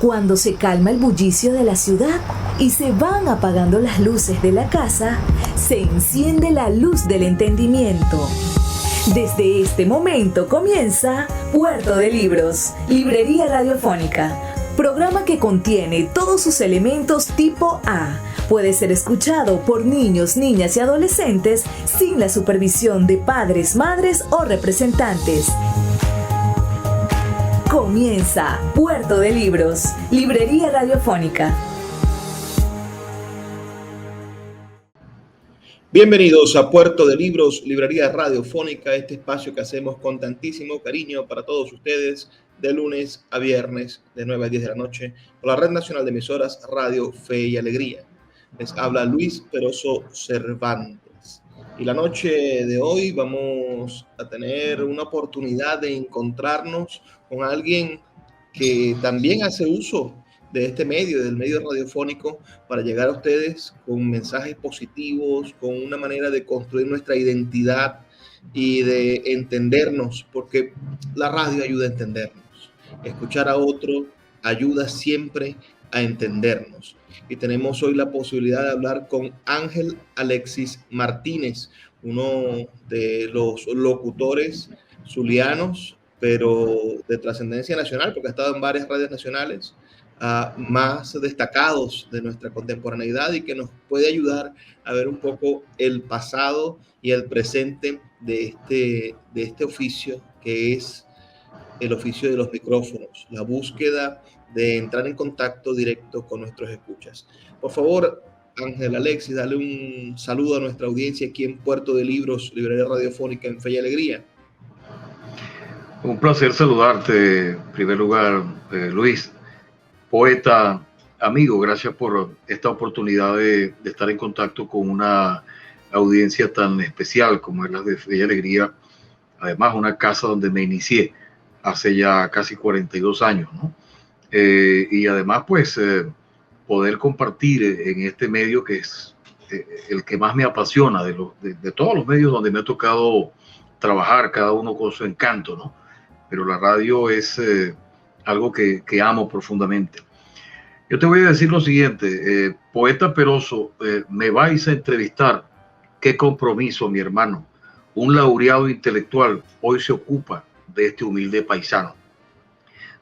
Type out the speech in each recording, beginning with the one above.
Cuando se calma el bullicio de la ciudad y se van apagando las luces de la casa, se enciende la luz del entendimiento. Desde este momento comienza Puerto de Libros, Librería Radiofónica, programa que contiene todos sus elementos tipo A. Puede ser escuchado por niños, niñas y adolescentes sin la supervisión de padres, madres o representantes. Comienza Puerto de Libros, Librería Radiofónica. Bienvenidos a Puerto de Libros, Librería Radiofónica, este espacio que hacemos con tantísimo cariño para todos ustedes de lunes a viernes de 9 a 10 de la noche por la Red Nacional de Emisoras Radio Fe y Alegría. Les habla Luis Peroso Cervantes. Y la noche de hoy vamos a tener una oportunidad de encontrarnos con alguien que también hace uso de este medio, del medio radiofónico, para llegar a ustedes con mensajes positivos, con una manera de construir nuestra identidad y de entendernos, porque la radio ayuda a entendernos. Escuchar a otro ayuda siempre a entendernos. Y tenemos hoy la posibilidad de hablar con Ángel Alexis Martínez, uno de los locutores zulianos, pero de trascendencia nacional, porque ha estado en varias radios nacionales, más destacados de nuestra contemporaneidad y que nos puede ayudar a ver un poco el pasado y el presente de este oficio, que es el oficio de los micrófonos, la búsqueda de entrar en contacto directo con nuestros escuchas. Por favor, Ángel Alexis, dale un saludo a nuestra audiencia aquí en Puerto de Libros, Librería Radiofónica en Fe y Alegría. Un placer saludarte, en primer lugar, Luis, poeta, amigo. Gracias por esta oportunidad de estar en contacto con una audiencia tan especial como es la de Fe y Alegría. Además, una casa donde me inicié hace ya casi 42 años, ¿no? Y además, pues, poder compartir en este medio que es el que más me apasiona de todos los medios donde me ha tocado trabajar, cada uno con su encanto, ¿no? Pero la radio es algo que amo profundamente. Yo te voy a decir lo siguiente, poeta Peroso, me vais a entrevistar. Qué compromiso, mi hermano. Un laureado intelectual hoy se ocupa de este humilde paisano.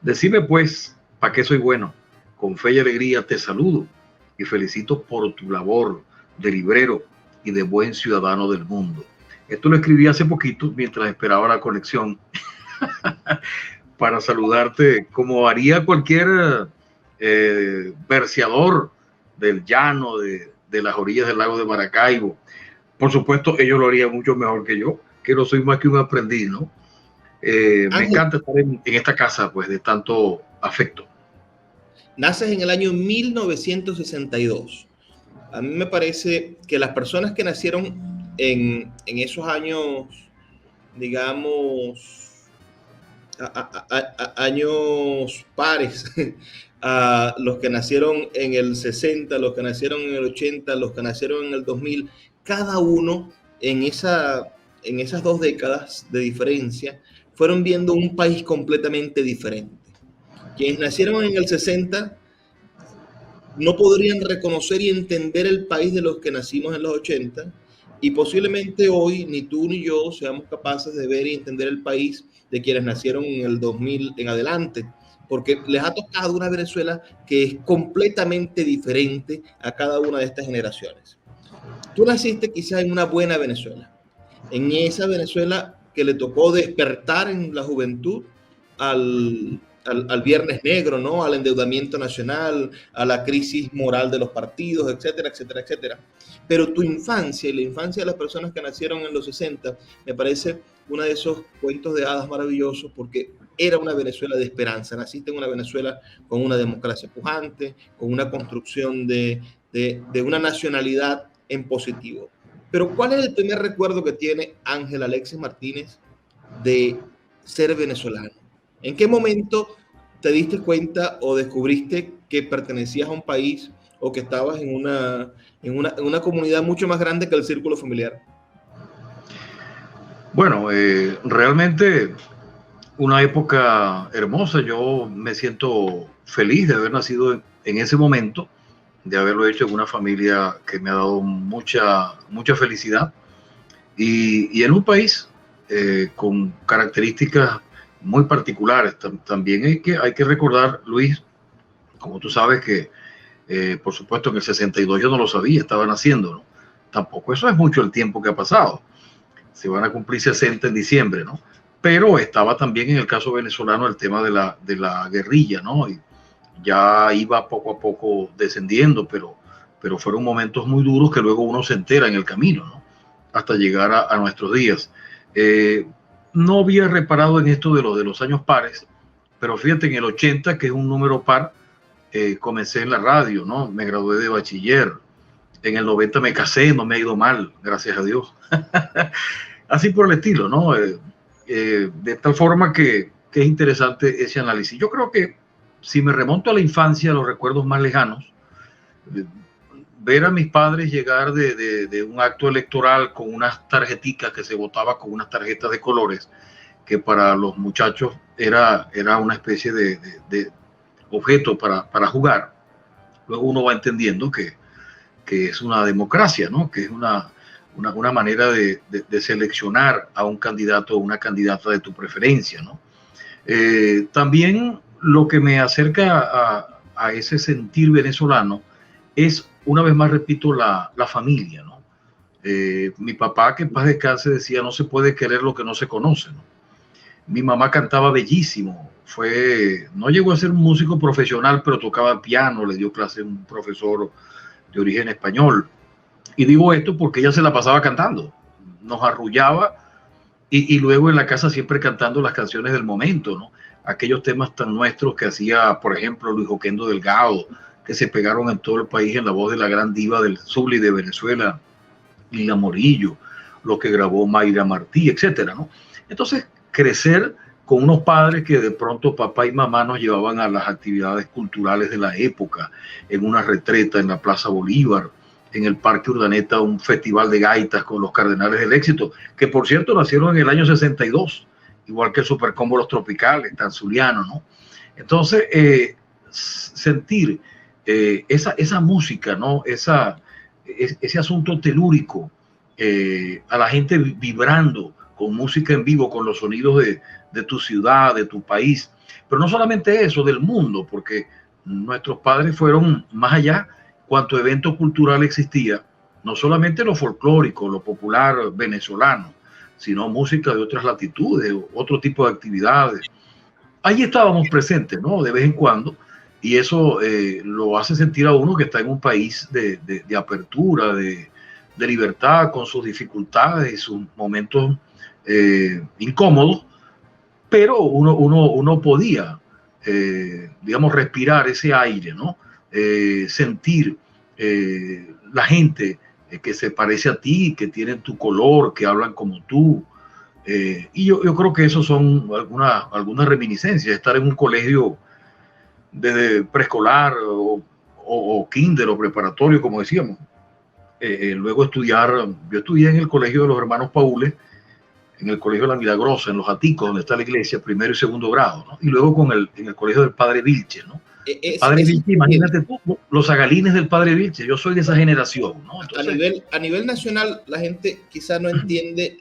Decime pues, ¿para qué soy bueno? Con fe y alegría te saludo y felicito por tu labor de librero y de buen ciudadano del mundo. Esto lo escribí hace poquito mientras esperaba la conexión para saludarte como haría cualquier verseador del llano, de las orillas del lago de Maracaibo. Por supuesto, ellos lo harían mucho mejor que yo, que no soy más que un aprendiz, ¿no? Me encanta estar en esta casa, pues, de tanto afecto. Naces en el año 1962. A mí me parece que las personas que nacieron en esos años, digamos, años pares, los que nacieron en el 60, los que nacieron en el 80, los que nacieron en el 2000, cada uno en esas 2 décadas de diferencia fueron viendo un país completamente diferente. Quienes nacieron en el 60 no podrían reconocer y entender el país de los que nacimos en los 80, y posiblemente hoy ni tú ni yo seamos capaces de ver y entender el país de quienes nacieron en el 2000 en adelante, porque les ha tocado una Venezuela que es completamente diferente a cada una de estas generaciones. Tú naciste quizás en una buena Venezuela, en esa Venezuela que le tocó despertar en la juventud al Viernes Negro, ¿no? Al endeudamiento nacional, a la crisis moral de los partidos, etcétera, etcétera, etcétera. Pero tu infancia y la infancia de las personas que nacieron en los 60 me parece uno de esos cuentos de hadas maravillosos, porque era una Venezuela de esperanza. Naciste en una Venezuela con una democracia pujante, con una construcción de una nacionalidad en positivo. Pero ¿cuál es el primer recuerdo que tiene Ángel Alexis Martínez de ser venezolano? ¿En qué momento te diste cuenta o descubriste que pertenecías a un país o que estabas en una comunidad mucho más grande que el círculo familiar? Bueno, realmente una época hermosa. Yo me siento feliz de haber nacido en ese momento, de haberlo hecho en una familia que me ha dado mucha felicidad y en un país con características muy particulares. También hay que recordar, Luis, como tú sabes que por supuesto en el 62 yo no lo sabía, estaba naciendo, ¿no? Tampoco eso es mucho el tiempo que ha pasado. Se van a cumplir 60 en diciembre, ¿no? Pero estaba también en el caso venezolano el tema de la guerrilla, ¿no? Y ya iba poco a poco descendiendo, pero fueron momentos muy duros que luego uno se entera en el camino, ¿no? Hasta llegar a nuestros días. No había reparado en esto de los años pares, pero fíjate, en el 80, que es un número par, comencé en la radio, ¿no? Me gradué de bachiller. En el 90 me casé, no me ha ido mal, gracias a Dios. Así por el estilo, ¿no? De tal forma que es interesante ese análisis. Yo creo que si me remonto a la infancia, a los recuerdos más lejanos, ver a mis padres llegar de un acto electoral con unas tarjeticas que se votaba con unas tarjetas de colores, que para los muchachos era una especie de objeto para jugar. Luego uno va entendiendo que es una democracia, ¿no? Que es una manera de seleccionar a un candidato o una candidata de tu preferencia, ¿no? También lo que me acerca a ese sentir venezolano es, una vez más repito, la familia, ¿no? Mi papá, que en paz descanse, decía: no se puede querer lo que no se conoce, ¿no? Mi mamá cantaba bellísimo, no llegó a ser un músico profesional, pero tocaba piano, le dio clase a un profesor de origen español. Y digo esto porque ella se la pasaba cantando, nos arrullaba y luego en la casa siempre cantando las canciones del momento, ¿no? Aquellos temas tan nuestros que hacía, por ejemplo, Luis Oquendo Delgado, que se pegaron en todo el país en la voz de la gran diva del Zulia y de Venezuela, Lila Morillo, lo que grabó Mayra Martí, etcétera, ¿no? Entonces, crecer con unos padres que de pronto papá y mamá nos llevaban a las actividades culturales de la época, en una retreta en la Plaza Bolívar, en el Parque Urdaneta, un festival de gaitas con los Cardenales del Éxito, que por cierto nacieron en el año 62, igual que el Supercombo Los Tropicales, tan zuliano, ¿no? Entonces, sentir esa música, ¿no? Ese asunto telúrico, a la gente vibrando con música en vivo, con los sonidos de tu ciudad, de tu país, pero no solamente eso, del mundo, porque nuestros padres fueron más allá. Cuanto evento cultural existía, no solamente lo folclórico, lo popular venezolano, sino música de otras latitudes, otro tipo de actividades. Ahí estábamos presentes, ¿no? De vez en cuando, y eso lo hace sentir a uno que está en un país de apertura, de libertad, con sus dificultades y sus momentos incómodos, pero uno podía, digamos, respirar ese aire, ¿no? Sentir la gente que se parece a ti, que tienen tu color, que hablan como tú. Y yo creo que eso son algunas reminiscencias. Estar en un colegio de preescolar o kinder o preparatorio, como decíamos. Luego estudiar, yo estudié en el colegio de los hermanos Paules, en el colegio de la Milagrosa, en Los Aticos, donde está la iglesia, primero y segundo grado, ¿no? Y luego en el colegio del Padre Vilches, ¿no? Padre Vilches, imagínate tú, los zagalines del Padre Vilches, yo soy de esa generación, ¿no? Entonces, a nivel nacional, la gente quizás no entiende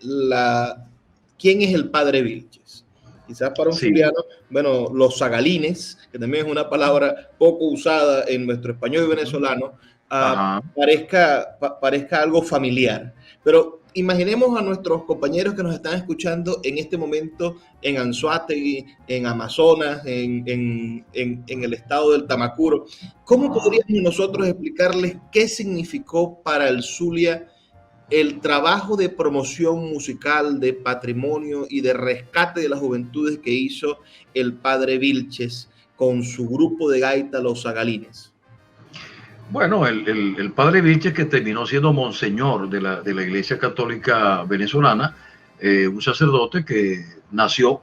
quién es el Padre Vilches. Quizás para un zuliano, bueno, los zagalines, que también es una palabra poco usada en nuestro español venezolano, parezca algo familiar. Pero imaginemos a nuestros compañeros que nos están escuchando en este momento en Anzoátegui, en Amazonas, en el estado del Tamacuro. ¿Cómo podríamos nosotros explicarles qué significó para el Zulia el trabajo de promoción musical, de patrimonio y de rescate de las juventudes que hizo el Padre Vilches con su grupo de gaita Los Zagalines? Bueno, el Padre Vilches, que terminó siendo monseñor de la Iglesia Católica Venezolana, un sacerdote que nació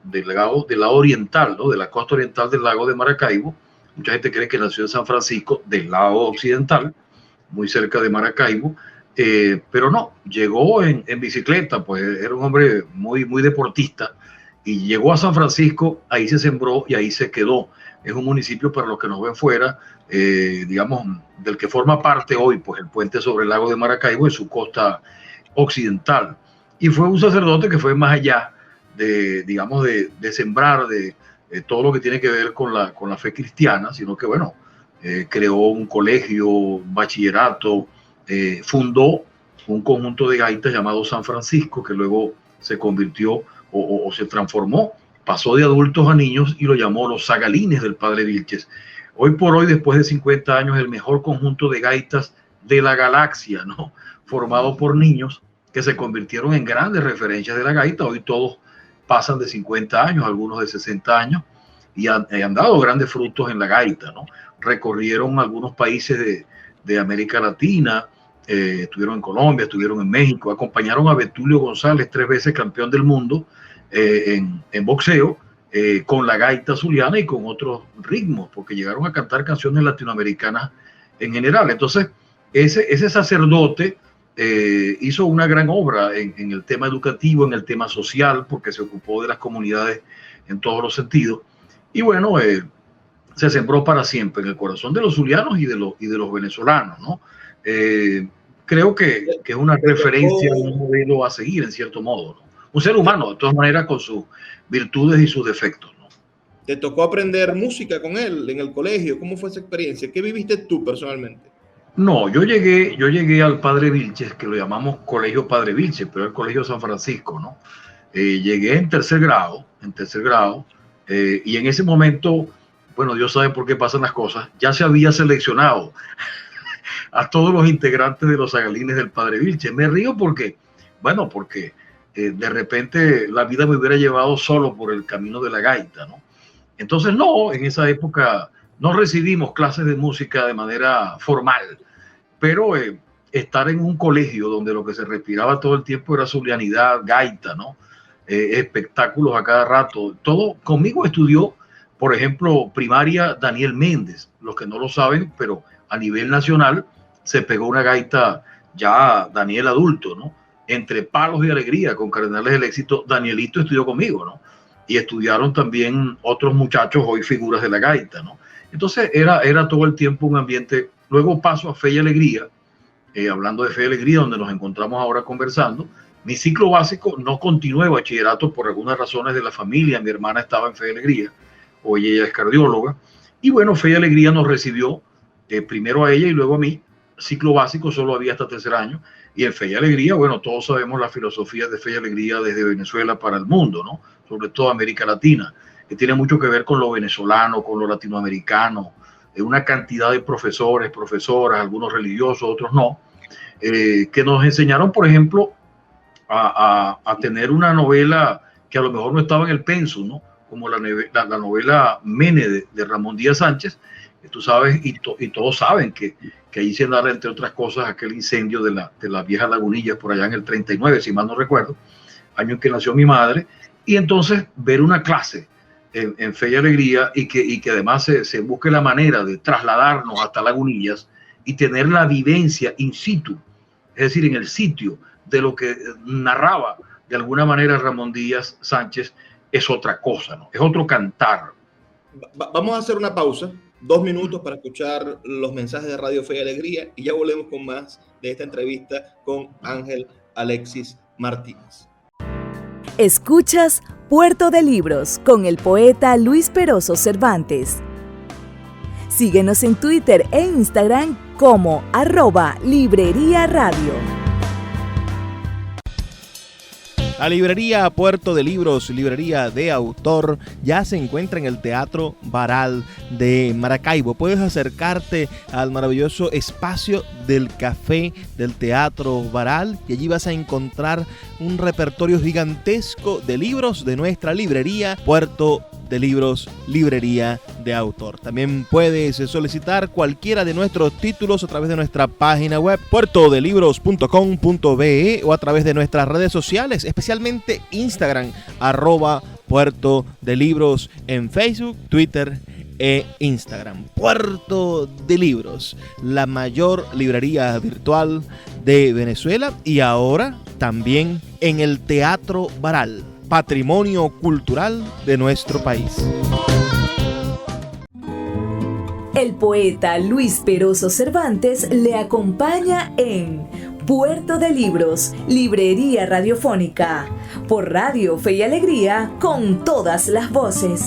del lado oriental, ¿no? De la costa oriental del lago de Maracaibo. Mucha gente cree que nació en San Francisco, del lado occidental, muy cerca de Maracaibo, pero no, llegó en bicicleta, pues era un hombre muy, muy deportista, y llegó a San Francisco, ahí se sembró y ahí se quedó. Es un municipio, para los que nos ven fuera, digamos, del que forma parte hoy, pues el puente sobre el lago de Maracaibo en su costa occidental. Y fue un sacerdote que fue más allá de, digamos, de sembrar de todo lo que tiene que ver con la fe cristiana, sino que, bueno, creó un colegio, bachillerato, fundó un conjunto de gaitas llamado San Francisco, que luego se convirtió o se transformó, pasó de adultos a niños y lo llamó los Zagalines del Padre Vilches. Hoy por hoy, después de 50 años, el mejor conjunto de gaitas de la galaxia, ¿no? Formado por niños que se convirtieron en grandes referencias de la gaita. Hoy todos pasan de 50 años, algunos de 60 años, y han dado grandes frutos en la gaita, ¿no? Recorrieron algunos países de América Latina, estuvieron en Colombia, estuvieron en México, acompañaron a Betulio González, 3 veces campeón del mundo en boxeo, con la gaita zuliana y con otros ritmos, porque llegaron a cantar canciones latinoamericanas en general. Entonces, ese sacerdote hizo una gran obra en el tema educativo, en el tema social, porque se ocupó de las comunidades en todos los sentidos. Y bueno, se sembró para siempre en el corazón de los zulianos y de los venezolanos, ¿no? Creo que es una referencia, un modelo a seguir en cierto modo, ¿no? Un ser humano, de todas maneras, con sus virtudes y sus defectos, ¿no? ¿Te tocó aprender música con él en el colegio? ¿Cómo fue esa experiencia? ¿Qué viviste tú personalmente? No, yo llegué al Padre Vilches, que lo llamamos Colegio Padre Vilches, pero el Colegio San Francisco, ¿no? Llegué en tercer grado, y en ese momento, bueno, Dios sabe por qué pasan las cosas, ya se había seleccionado a todos los integrantes de los Zagalines del Padre Vilches. Me río porque de repente la vida me hubiera llevado solo por el camino de la gaita, ¿no? Entonces, no, en esa época no recibimos clases de música de manera formal, pero estar en un colegio donde lo que se respiraba todo el tiempo era zulianidad, gaita, ¿no? Espectáculos a cada rato. Todo conmigo estudió, por ejemplo, primaria Daniel Méndez. Los que no lo saben, pero a nivel nacional se pegó una gaita ya Daniel adulto, ¿no? Entre palos y alegría, con Cardenales del Éxito. Danielito estudió conmigo, ¿no? Y estudiaron también otros muchachos, hoy figuras de la gaita, ¿no? Entonces era todo el tiempo un ambiente. Luego paso a Fe y Alegría, hablando de Fe y Alegría, donde nos encontramos ahora conversando. Mi ciclo básico no continué bachillerato por algunas razones de la familia. Mi hermana estaba en Fe y Alegría, hoy ella es cardióloga. Y bueno, Fe y Alegría nos recibió primero a ella y luego a mí. Ciclo básico solo había hasta tercer año. Y en Fe y Alegría, bueno, todos sabemos la filosofía de Fe y Alegría desde Venezuela para el mundo, ¿no? Sobre todo América Latina, que tiene mucho que ver con lo venezolano, con lo latinoamericano, una cantidad de profesores, profesoras, algunos religiosos, otros no, que nos enseñaron, por ejemplo, a tener una novela que a lo mejor no estaba en el pensum, ¿no? Como la novela Mene de Ramón Díaz Sánchez, que tú sabes, y todos saben que ahí se narra, entre otras cosas, aquel incendio de la vieja Lagunilla por allá en el 39, si mal no recuerdo, año en que nació mi madre. Y entonces ver una clase en Fe y Alegría y que además se busque la manera de trasladarnos hasta Lagunillas y tener la vivencia in situ, es decir, en el sitio de lo que narraba de alguna manera Ramón Díaz Sánchez, es otra cosa, ¿no? Es otro cantar. Vamos a hacer una pausa, 2 minutos para escuchar los mensajes de Radio Fe y Alegría y ya volvemos con más de esta entrevista con Ángel Alexis Martínez. Escuchas Puerto de Libros con el poeta Luis Peroso Cervantes. Síguenos en Twitter e Instagram como @Librería Radio. La librería Puerto de Libros, librería de autor, ya se encuentra en el Teatro Baral de Maracaibo. Puedes acercarte al maravilloso espacio del café del Teatro Baral y allí vas a encontrar un repertorio gigantesco de libros de nuestra librería Puerto de Libros, librería de autor. También puedes solicitar cualquiera de nuestros títulos a través de nuestra página web puertodelibros.com.be o a través de nuestras redes sociales, especialmente Instagram, @Puerto de Libros en Facebook, Twitter e Instagram. Puerto de Libros, la mayor librería virtual de Venezuela y ahora también en el Teatro Baral. patrimonio cultural de nuestro país. El poeta Luis Peroso Cervantes le acompaña en Puerto de Libros, Librería Radiofónica, por Radio Fe y Alegría, con todas las voces.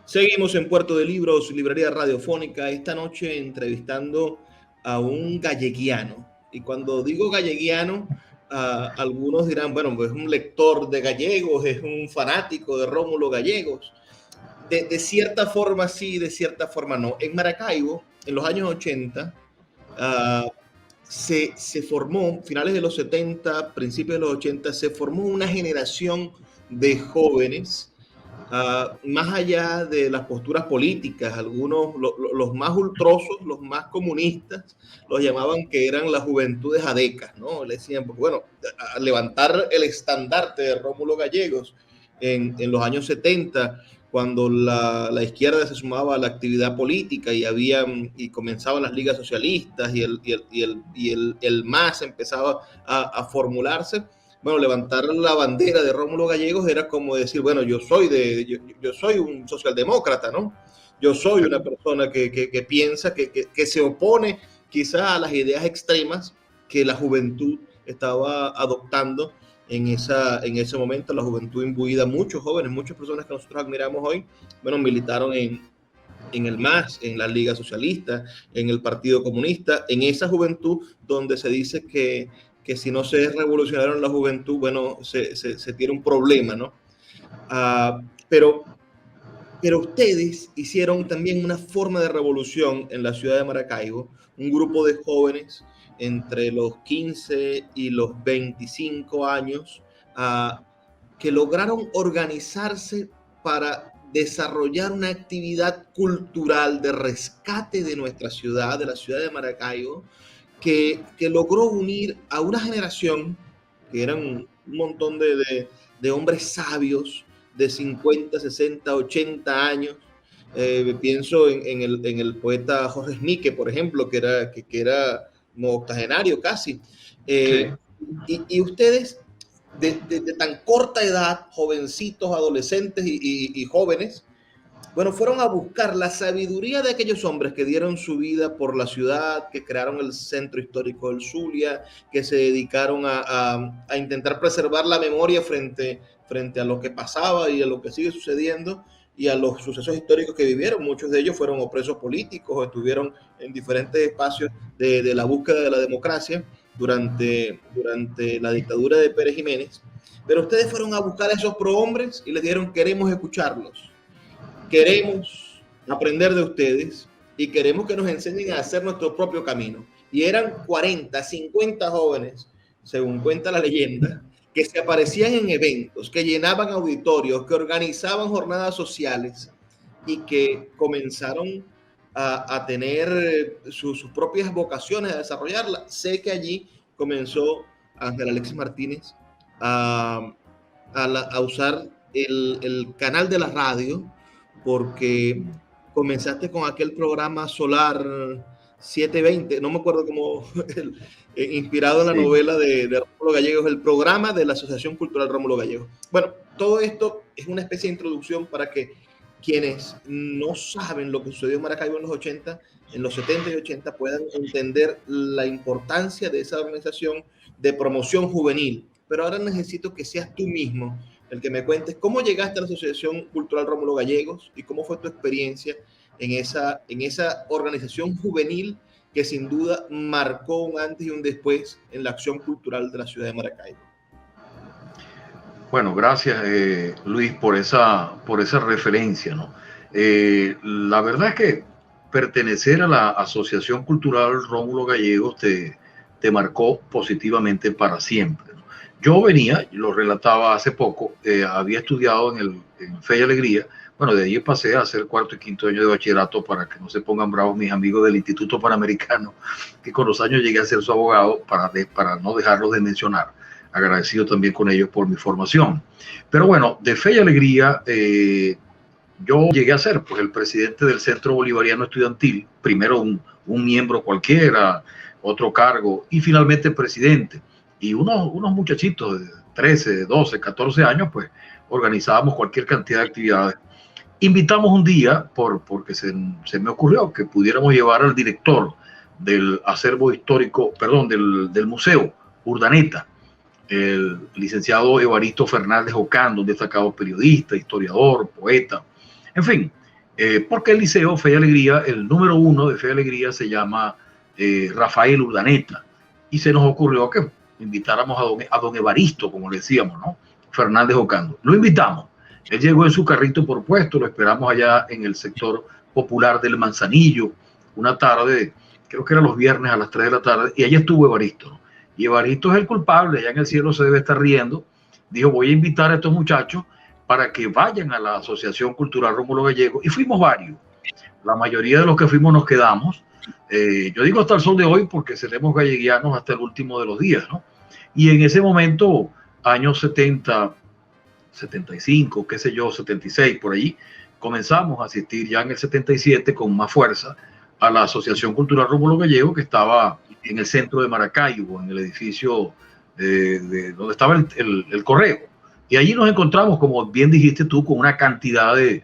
Seguimos en Puerto de Libros, Librería Radiofónica, esta noche entrevistando a un galleguiano. Y cuando digo galleguiano, algunos dirán, bueno, pues es un lector de Gallegos, es un fanático de Rómulo Gallegos. De cierta forma sí, de cierta forma no. En Maracaibo, en los años 80, se formó, finales de los 70, principios de los 80, se formó una generación de jóvenes, más allá de las posturas políticas. Algunos, los más ultrosos, los más comunistas, los llamaban que eran las juventudes adecas, ¿no? Le decían, pues, bueno, a levantar el estandarte de Rómulo Gallegos en los años 70, cuando la izquierda se sumaba a la actividad política y comenzaban las ligas socialistas y el MAS empezaba a formularse. Bueno, levantar la bandera de Rómulo Gallegos era como decir, bueno, yo soy un socialdemócrata, ¿no? Yo soy una persona que piensa, que se opone quizá a las ideas extremas que la juventud estaba adoptando en ese momento. La juventud imbuida, muchos jóvenes, muchas personas que nosotros admiramos hoy, bueno, militaron en el MAS, en la Liga Socialista, en el Partido Comunista, en esa juventud donde se dice que si no se es revolucionario en la juventud, bueno, se tiene un problema, ¿no? Pero ustedes hicieron también una forma de revolución en la ciudad de Maracaibo, un grupo de jóvenes entre los 15 y los 25 años, que lograron organizarse para desarrollar una actividad cultural de rescate de nuestra ciudad, de la ciudad de Maracaibo, que logró unir a una generación que eran un montón de hombres sabios de 50, 60, 80 años. Pienso en el poeta Jorge Smique, por ejemplo, que era como octogenario casi. Sí. Y ustedes, de tan corta edad, jovencitos, adolescentes y jóvenes, bueno, fueron a buscar la sabiduría de aquellos hombres que dieron su vida por la ciudad, que crearon el centro histórico del Zulia, que se dedicaron a intentar preservar la memoria frente a lo que pasaba y a lo que sigue sucediendo y a los sucesos históricos que vivieron. Muchos de ellos fueron o presos políticos o estuvieron en diferentes espacios de la búsqueda de la democracia durante la dictadura de Pérez Jiménez. Pero ustedes fueron a buscar a esos prohombres y les dijeron, queremos escucharlos. Queremos aprender de ustedes y queremos que nos enseñen a hacer nuestro propio camino. Y eran 40, 50 jóvenes, según cuenta la leyenda, que se aparecían en eventos, que llenaban auditorios, que organizaban jornadas sociales y que comenzaron a tener sus propias vocaciones, a desarrollarlas. Sé que allí comenzó Ángel Alexis Martínez a usar el canal de la radio, porque comenzaste con aquel programa Solar 720, no me acuerdo cómo, inspirado en la novela de Rómulo Gallegos, el programa de la Asociación Cultural Rómulo Gallegos. Bueno, todo esto es una especie de introducción para que quienes no saben lo que sucedió en Maracaibo en los 80, en los 70 y 80, puedan entender la importancia de esa organización de promoción juvenil. Pero ahora necesito que seas tú mismo el que me cuentes cómo llegaste a la Asociación Cultural Rómulo Gallegos y cómo fue tu experiencia en esa organización juvenil que sin duda marcó un antes y un después en la acción cultural de la ciudad de Maracaibo. Bueno, gracias Luis por esa referencia, ¿no? La verdad es que pertenecer a la Asociación Cultural Rómulo Gallegos te marcó positivamente para siempre, ¿no? Yo venía, lo relataba hace poco, había estudiado en Fe y Alegría. Bueno, de allí pasé a hacer cuarto y quinto año de bachillerato, para que no se pongan bravos mis amigos del Instituto Panamericano, que con los años llegué a ser su abogado, para no dejarlos de mencionar. Agradecido también con ellos por mi formación. Pero bueno, de Fe y Alegría, yo llegué a ser pues el presidente del Centro Bolivariano Estudiantil, primero un miembro cualquiera, otro cargo, y finalmente presidente. y unos muchachitos de 13, 12, 14 años, pues organizábamos cualquier cantidad de actividades. Invitamos un día, porque se me ocurrió que pudiéramos llevar al director del acervo histórico, perdón, del museo Urdaneta, el licenciado Evaristo Fernández Ocando, un destacado periodista, historiador, poeta, en fin, porque el liceo Fe y Alegría, el número 1 de Fe y Alegría se llama Rafael Urdaneta, y se nos ocurrió que invitáramos a don Evaristo, como le decíamos, ¿no? Fernández Ocando. Lo invitamos. Él llegó en su carrito por puesto, lo esperamos allá en el sector popular del Manzanillo, una tarde, creo que era los viernes a las 3 de la tarde, y allá estuvo Evaristo, ¿no? Y Evaristo es el culpable, allá en el cielo se debe estar riendo. Dijo, voy a invitar a estos muchachos para que vayan a la Asociación Cultural Rómulo Gallego, y fuimos varios. La mayoría de los que fuimos nos quedamos. Yo digo hasta el sol de hoy porque seremos galleguianos hasta el último de los días, ¿no? Y en ese momento, años 70, 75, qué sé yo, 76, por allí, comenzamos a asistir ya en el 77 con más fuerza a la Asociación Cultural Rómulo Gallego, que estaba en el centro de Maracaibo, en el edificio donde estaba el correo. Y allí nos encontramos, como bien dijiste tú, con una cantidad de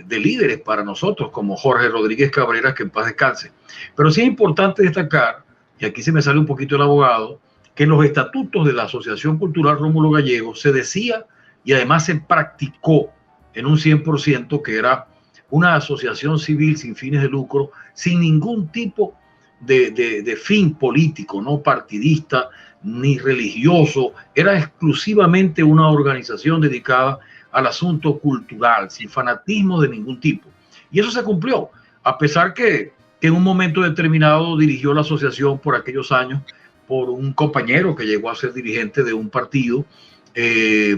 líderes para nosotros, como Jorge Rodríguez Cabrera, que en paz descanse. Pero sí es importante destacar, y aquí se me sale un poquito el abogado, que en los estatutos de la Asociación Cultural Rómulo Gallego se decía, y además se practicó en un 100%, que era una asociación civil sin fines de lucro, sin ningún tipo de fin político, no partidista ni religioso. Era exclusivamente una organización dedicada al asunto cultural, sin fanatismo de ningún tipo. Y eso se cumplió, a pesar que en un momento determinado dirigió la asociación por aquellos años por un compañero que llegó a ser dirigente de un partido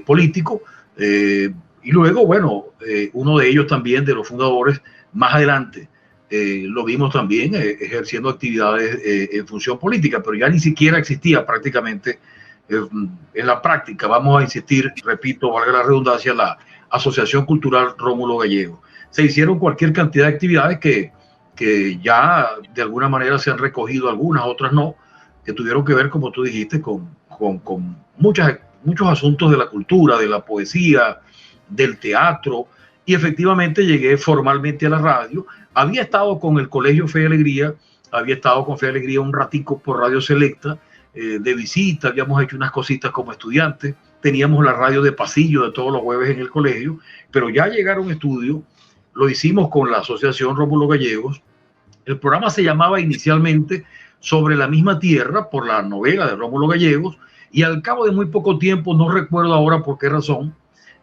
político, y luego, bueno, uno de ellos también, de los fundadores, más adelante lo vimos también ejerciendo actividades en función política, pero ya ni siquiera existía prácticamente en la práctica, vamos a insistir, repito, valga la redundancia, la Asociación Cultural Rómulo Gallego. Se hicieron cualquier cantidad de actividades que ya de alguna manera se han recogido, algunas, otras no, que tuvieron que ver, como tú dijiste, con muchos asuntos de la cultura, de la poesía, del teatro, y efectivamente llegué formalmente a la radio. Había estado con el Colegio Fe y Alegría, había estado con Fe y Alegría un ratico por Radio Selecta, de visita, habíamos hecho unas cositas como estudiantes, teníamos la radio de pasillo de todos los jueves en el colegio, pero ya llegar a un estudio, lo hicimos con la Asociación Rómulo Gallegos. El programa se llamaba inicialmente Sobre la misma tierra, por la novela de Rómulo Gallegos, y al cabo de muy poco tiempo, no recuerdo ahora por qué razón,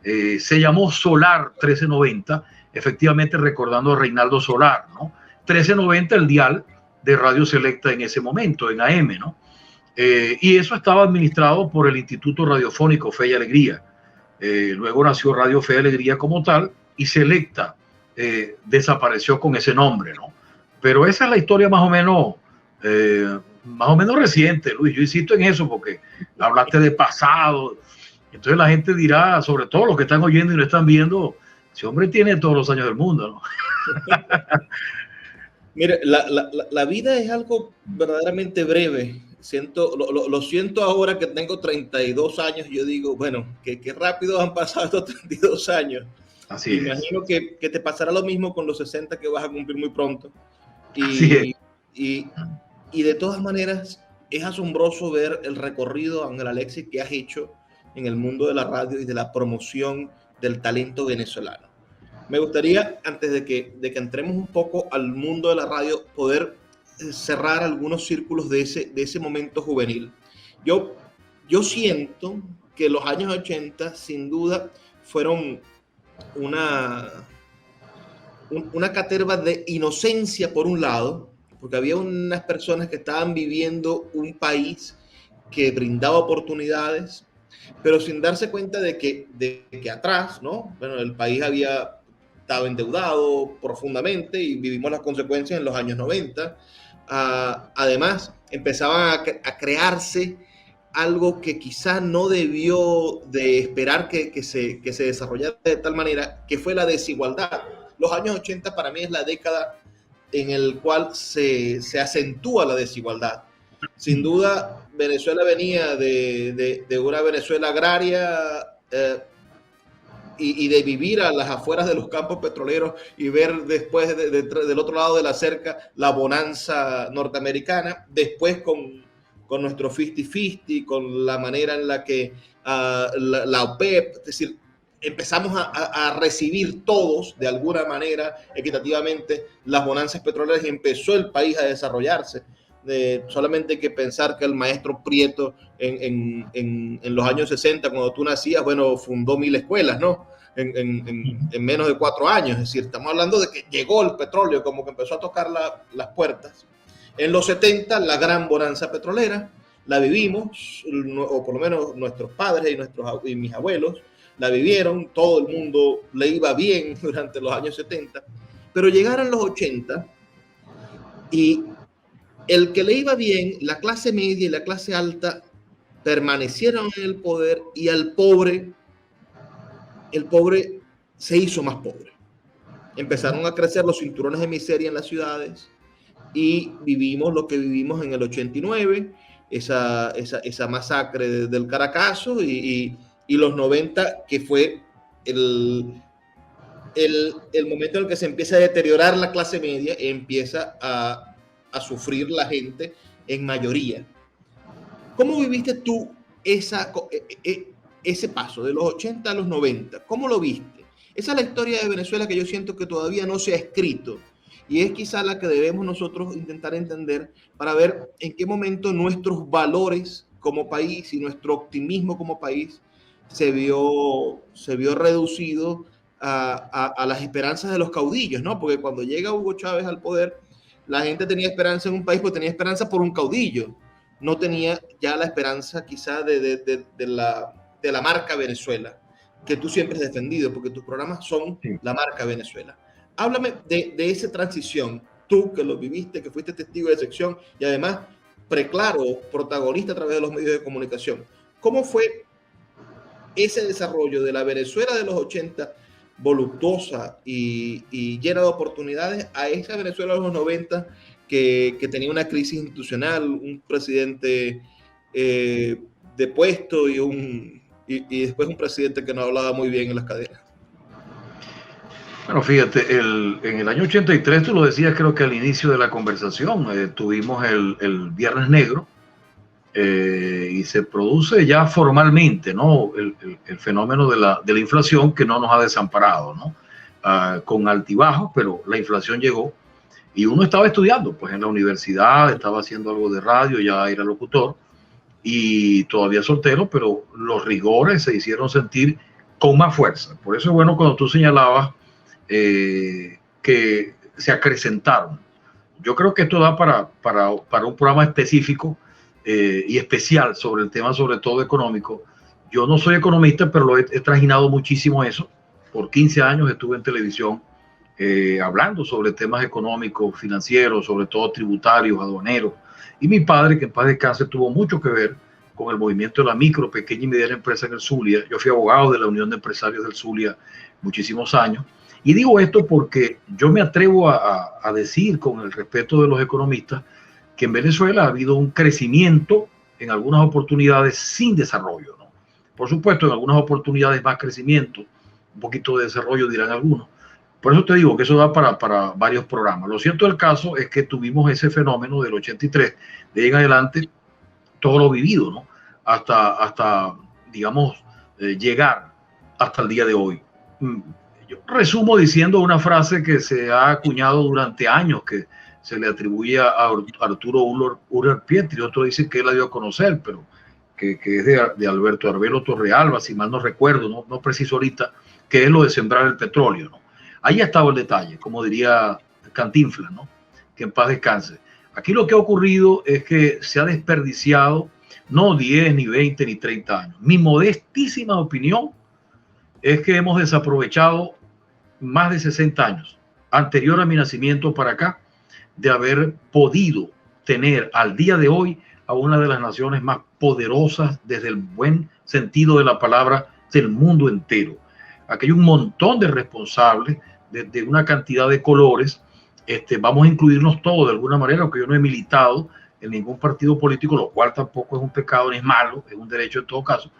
se llamó Solar 1390, efectivamente recordando a Reinaldo Solar, ¿no? 1390, el dial de Radio Selecta en ese momento, en AM, ¿no? Y eso estaba administrado por el Instituto Radiofónico Fe y Alegría. Luego nació Radio Fe y Alegría como tal, y Selecta desapareció con ese nombre, ¿no? Pero esa es la historia más o menos reciente, Luis. Yo insisto en eso porque hablaste de pasado. Entonces la gente dirá, sobre todo los que están oyendo y no están viendo, ese hombre tiene todos los años del mundo, ¿no? Mire, la vida es algo verdaderamente breve. Lo siento ahora que tengo 32 años. Yo digo, bueno, qué rápido han pasado estos 32 años. Así Imagino que te pasará lo mismo con los 60 que vas a cumplir muy pronto. Y de todas maneras, es asombroso ver el recorrido, Ángel Alexis, que has hecho en el mundo de la radio y de la promoción del talento venezolano. Me gustaría, antes de que entremos un poco al mundo de la radio, poder cerrar algunos círculos de ese momento juvenil. Yo siento que los años 80, sin duda, fueron una caterva de inocencia por un lado, porque había unas personas que estaban viviendo un país que brindaba oportunidades, pero sin darse cuenta de que atrás, ¿no? Bueno, el país estaba endeudado profundamente y vivimos las consecuencias en los años 90. Además, empezaban a crearse algo que quizás no debió de esperar que se desarrollara de tal manera, que fue la desigualdad. Los años 80 para mí es la década en el cual se acentúa la desigualdad. Sin duda, Venezuela venía de una Venezuela agraria y de vivir a las afueras de los campos petroleros y ver después del otro lado de la cerca la bonanza norteamericana, después con nuestro 50-50, con la manera en la que la OPEP, es decir, empezamos a recibir todos, de alguna manera, equitativamente, las bonanzas petroleras y empezó el país a desarrollarse. Solamente hay que pensar que el maestro Prieto en los años 60, cuando tú nacías, bueno, fundó 1000 escuelas, ¿no? En menos de 4 años. Es decir, estamos hablando de que llegó el petróleo, como que empezó a tocar las puertas. En los 70, la gran bonanza petrolera, la vivimos, o por lo menos nuestros padres y mis abuelos la vivieron, todo el mundo le iba bien durante los años 70, pero llegaron los 80 y el que le iba bien, la clase media y la clase alta permanecieron en el poder y el pobre se hizo más pobre. Empezaron a crecer los cinturones de miseria en las ciudades y vivimos lo que vivimos en el 89, esa masacre del Caracazo y los 90, que fue el momento en el que se empieza a deteriorar la clase media, empieza a sufrir la gente en mayoría. ¿Cómo viviste tú ese paso de los 80 a los 90? ¿Cómo lo viste? Esa es la historia de Venezuela que yo siento que todavía no se ha escrito y es quizá la que debemos nosotros intentar entender para ver en qué momento nuestros valores como país y nuestro optimismo como país se vio reducido a las esperanzas de los caudillos, ¿no? Porque cuando llega Hugo Chávez al poder, la gente tenía esperanza en un país, pues tenía esperanza por un caudillo. No tenía ya la esperanza quizá de la marca Venezuela, que tú siempre has defendido, porque tus programas son la marca Venezuela. Háblame de esa transición, tú que lo viviste, que fuiste testigo de sección y además preclaro protagonista a través de los medios de comunicación. ¿Cómo fue ese desarrollo de la Venezuela de los 80, voluptuosa y llena de oportunidades, a esa Venezuela de los 90 que tenía una crisis institucional, un presidente depuesto y después un presidente que no hablaba muy bien en las cadenas? Bueno, fíjate, en el año 83, tú lo decías, creo que al inicio de la conversación, tuvimos el Viernes Negro, y se produce ya formalmente, ¿no? el fenómeno de la inflación, que no nos ha desamparado, ¿no? Con altibajos, pero la inflación llegó y uno estaba estudiando, pues en la universidad, estaba haciendo algo de radio, ya era locutor y todavía soltero, pero los rigores se hicieron sentir con más fuerza. Por eso es bueno cuando tú señalabas que se acrecentaron. Yo creo que esto da para un programa específico y especial sobre el tema, sobre todo económico. Yo no soy economista, pero lo he trajinado muchísimo eso. Por 15 años estuve en televisión hablando sobre temas económicos, financieros, sobre todo tributarios, aduaneros. Y mi padre, que en paz descanse, tuvo mucho que ver con el movimiento de la micro, pequeña y mediana empresa en el Zulia. Yo fui abogado de la Unión de Empresarios del Zulia muchísimos años. Y digo esto porque yo me atrevo a decir, con el respeto de los economistas, que en Venezuela ha habido un crecimiento en algunas oportunidades sin desarrollo, ¿no? Por supuesto, en algunas oportunidades más crecimiento, un poquito de desarrollo, dirán algunos. Por eso te digo que eso da para varios programas. Lo cierto del caso es que tuvimos ese fenómeno del 83, de ahí en adelante, todo lo vivido, ¿no? Hasta digamos, llegar hasta el día de hoy. Yo resumo diciendo una frase que se ha acuñado durante años, que se le atribuye a Arturo Uller Pietri. Otro dice que él la dio a conocer, pero que es de Alberto Arbelo Torrealba, si mal no recuerdo, no preciso ahorita, que es lo de sembrar el petróleo, ¿no? Ahí ha estado el detalle, como diría Cantinflas, ¿no? Que en paz descanse. Aquí lo que ha ocurrido es que se ha desperdiciado no 10, ni 20, ni 30 años. Mi modestísima opinión es que hemos desaprovechado más de 60 años, anterior a mi nacimiento para acá, de haber podido tener al día de hoy a una de las naciones más poderosas desde el buen sentido de la palabra del mundo entero. Aquí hay un montón de responsables de una cantidad de colores. Vamos a incluirnos todos de alguna manera, aunque yo no he militado en ningún partido político, lo cual tampoco es un pecado ni es malo, es un derecho en todo caso.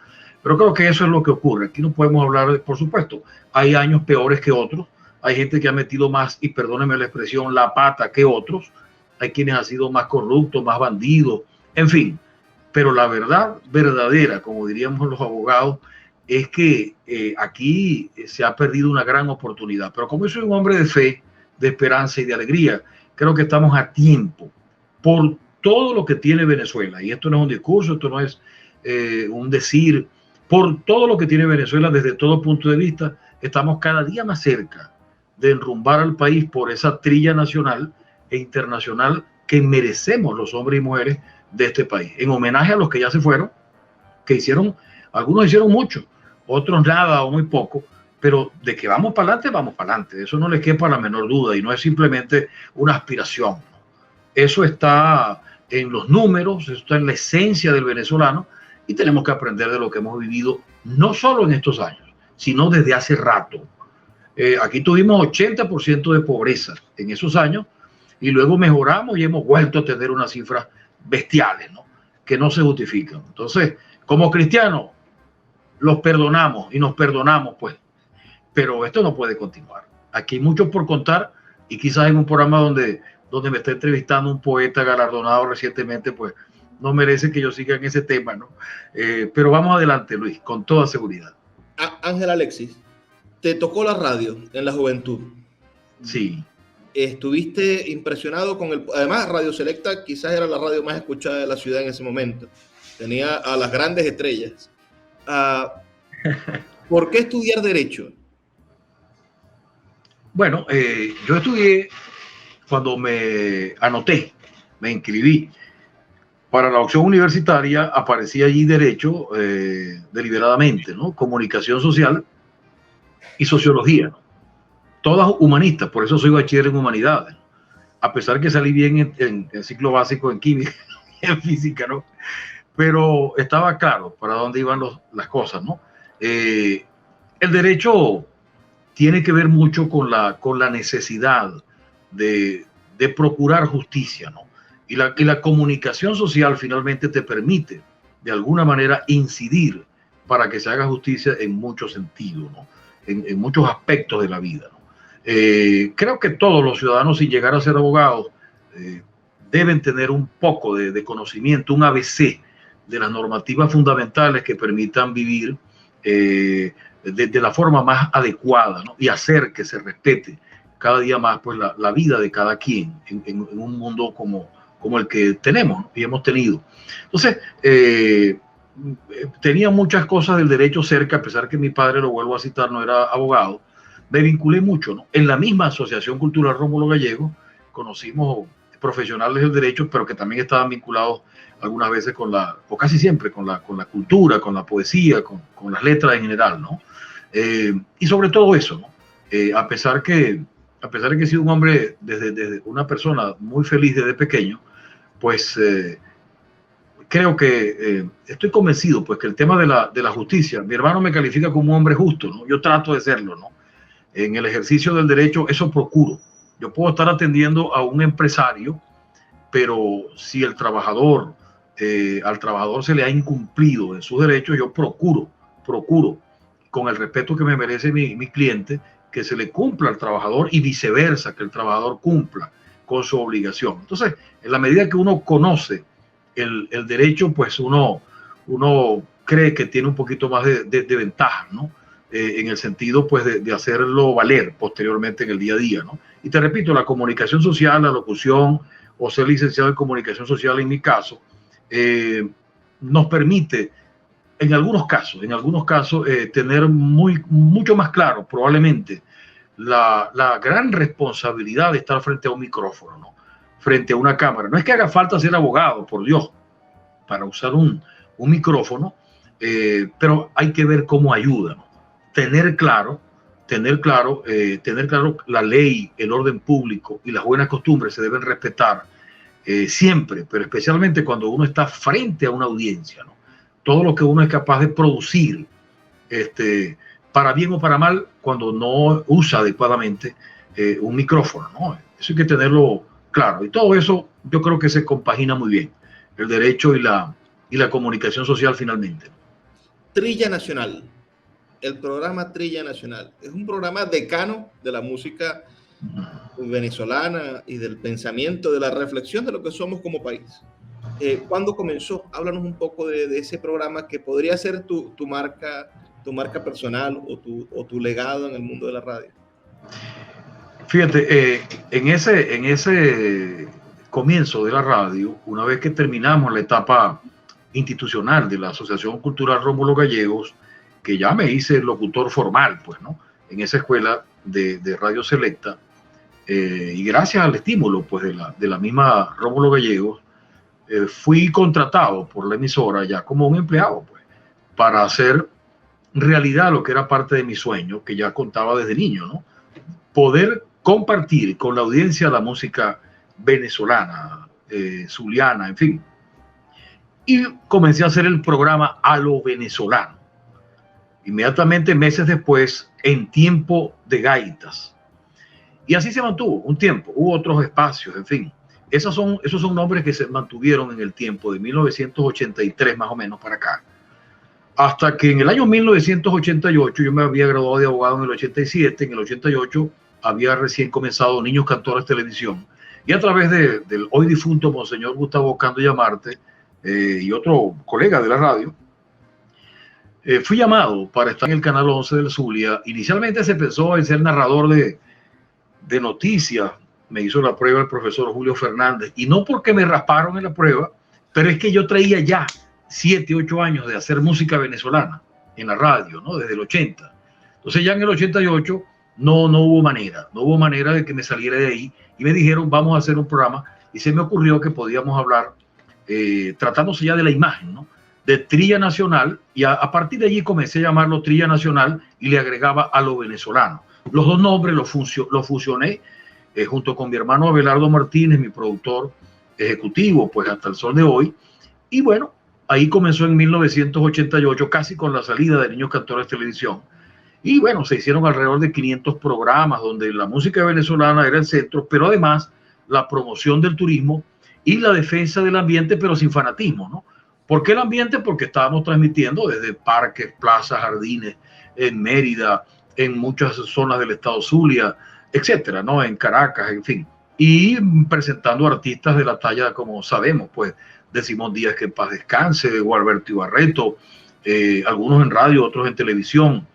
Pero creo que eso es lo que ocurre. Aquí no podemos hablar, por supuesto, hay años peores que otros, hay gente que ha metido más, y perdónenme la expresión, la pata que otros, hay quienes han sido más corruptos, más bandidos, en fin. Pero la verdad verdadera, como diríamos los abogados, es que aquí se ha perdido una gran oportunidad. Pero como yo soy un hombre de fe, de esperanza y de alegría, creo que estamos a tiempo por todo lo que tiene Venezuela. Y esto no es un discurso, esto no es un decir. Por todo lo que tiene Venezuela desde todo punto de vista, estamos cada día más cerca de enrumbar al país por esa trilla nacional e internacional que merecemos los hombres y mujeres de este país. En homenaje a los que ya se fueron, que hicieron, algunos hicieron mucho, otros nada o muy poco, pero de que vamos para adelante, vamos para adelante. Eso no les quepa la menor duda y no es simplemente una aspiración. Eso está en los números, eso está en la esencia del venezolano y tenemos que aprender de lo que hemos vivido, no solo en estos años, sino desde hace rato. Aquí tuvimos 80% de pobreza en esos años y luego mejoramos y hemos vuelto a tener unas cifras bestiales, ¿no? Que no se justifican. Entonces, como cristianos, los perdonamos y nos perdonamos, pues, pero esto no puede continuar. Aquí hay mucho por contar y quizás en un programa donde me está entrevistando un poeta galardonado recientemente, pues no merece que yo siga en ese tema, ¿no? Pero vamos adelante, Luis, con toda seguridad. Ángel Alexis, te tocó la radio en la juventud. Sí. Estuviste impresionado con además Radio Selecta quizás era la radio más escuchada de la ciudad en ese momento. Tenía a las grandes estrellas. ¿Por qué estudiar Derecho? Bueno, yo estudié cuando me anoté, me inscribí para la opción universitaria, aparecía allí Derecho deliberadamente, ¿no? Comunicación social y Sociología, ¿no? Todas humanistas, por eso soy bachiller en humanidades, ¿no? A pesar que salí bien en el ciclo básico en química y en física, ¿no? Pero estaba claro para dónde iban las cosas, ¿no? El derecho tiene que ver mucho con la necesidad de procurar justicia, ¿no? Y la comunicación social finalmente te permite, de alguna manera, incidir para que se haga justicia en muchos sentidos, ¿no? En muchos aspectos de la vida, ¿no? Creo que todos los ciudadanos, sin llegar a ser abogados, deben tener un poco de conocimiento, un ABC de las normativas fundamentales que permitan vivir de la forma más adecuada, ¿no? Y hacer que se respete cada día más pues, la vida de cada quien en un mundo como el que tenemos, ¿no? Y hemos tenido. Entonces, tenía muchas cosas del derecho cerca, a pesar que mi padre, lo vuelvo a citar, no era abogado. Me vinculé mucho, ¿no? En la misma Asociación Cultural Rómulo Gallego conocimos profesionales del derecho, pero que también estaban vinculados algunas veces o casi siempre con la cultura, con la poesía, con las letras en general, ¿no? Y sobre todo eso, ¿no? A pesar de que he sido un hombre, desde una persona muy feliz desde pequeño, pues creo que estoy convencido pues que el tema de la justicia, mi hermano me califica como un hombre justo, ¿no? Yo trato de serlo, ¿no? En el ejercicio del derecho eso procuro. Yo puedo estar atendiendo a un empresario, pero si al trabajador se le ha incumplido en sus derechos, yo procuro, con el respeto que me merece mi cliente, que se le cumpla al trabajador y viceversa, que el trabajador cumpla con su obligación. Entonces, en la medida que uno conoce el derecho, pues uno cree que tiene un poquito más de ventaja, ¿no? En el sentido, pues, de hacerlo valer posteriormente en el día a día, ¿no? Y te repito, la comunicación social, la locución o ser licenciado en comunicación social, en mi caso, nos permite, en algunos casos, tener mucho más claro, probablemente, la gran responsabilidad de estar frente a un micrófono, ¿no? Frente a una cámara. No es que haga falta ser abogado, por Dios, para usar un micrófono, pero hay que ver cómo ayuda, ¿no? Tener claro la ley, el orden público y las buenas costumbres se deben respetar siempre, pero especialmente cuando uno está frente a una audiencia, ¿no? Todo lo que uno es capaz de producir, para bien o para mal, cuando no usa adecuadamente un micrófono, ¿no? Eso hay que tenerlo claro. Y todo eso yo creo que se compagina muy bien el derecho y la comunicación social finalmente. Trilla Nacional, el programa Trilla Nacional, es un programa decano de la música venezolana y del pensamiento, de la reflexión de lo que somos como país. ¿Cuándo comenzó? Háblanos un poco de ese programa que podría ser tu marca personal o tu legado en el mundo de la radio. Fíjate, en ese comienzo de la radio, una vez que terminamos la etapa institucional de la Asociación Cultural Rómulo Gallegos, que ya me hice locutor formal, pues, ¿no? En esa escuela de Radio Selecta, y gracias al estímulo, pues, de la misma Rómulo Gallegos, fui contratado por la emisora ya como un empleado, pues, para hacer realidad lo que era parte de mi sueño, que ya contaba desde niño, ¿no? Poder compartir con la audiencia la música venezolana, zuliana, en fin. Y comencé a hacer el programa A lo Venezolano. Inmediatamente, meses después, En Tiempo de Gaitas. Y así se mantuvo un tiempo. Hubo otros espacios, en fin. Esos son nombres que se mantuvieron en el tiempo de 1983 más o menos para acá. Hasta que en el año 1988, yo me había graduado de abogado en el 87, en el 88 había recién comenzado Niños Cantores Televisión. Y a través del hoy difunto Monseñor Gustavo Cando Llamarte y otro colega de la radio, fui llamado para estar en el canal 11 del Zulia. Inicialmente se pensó en ser narrador de noticias. Me hizo la prueba el profesor Julio Fernández, y no porque me rasparon en la prueba, pero es que yo traía ya 7, 8 años de hacer música venezolana en la radio, ¿no? Desde el 80. Entonces ya en el 88 no hubo manera de que me saliera de ahí, y me dijeron, vamos a hacer un programa, y se me ocurrió que podíamos hablar, tratándose ya de la imagen, ¿no? De Trilla Nacional, y a partir de allí comencé a llamarlo Trilla Nacional y le agregaba A lo Venezolano. Los dos nombres los fusioné junto con mi hermano Abelardo Martínez, mi productor ejecutivo, pues hasta el sol de hoy. Y bueno, ahí comenzó en 1988, casi con la salida de Niños Cantores Televisión. Y bueno, se hicieron alrededor de 500 programas donde la música venezolana era el centro, pero además la promoción del turismo y la defensa del ambiente, pero sin fanatismo, ¿no? ¿Por qué el ambiente? Porque estábamos transmitiendo desde parques, plazas, jardines, en Mérida, en muchas zonas del estado Zulia, etcétera, ¿no? En Caracas, en fin. Y presentando artistas de la talla, como sabemos, pues, de Simón Díaz, que en paz descanse, de Gualberto Ibarreto, algunos en radio, otros en televisión,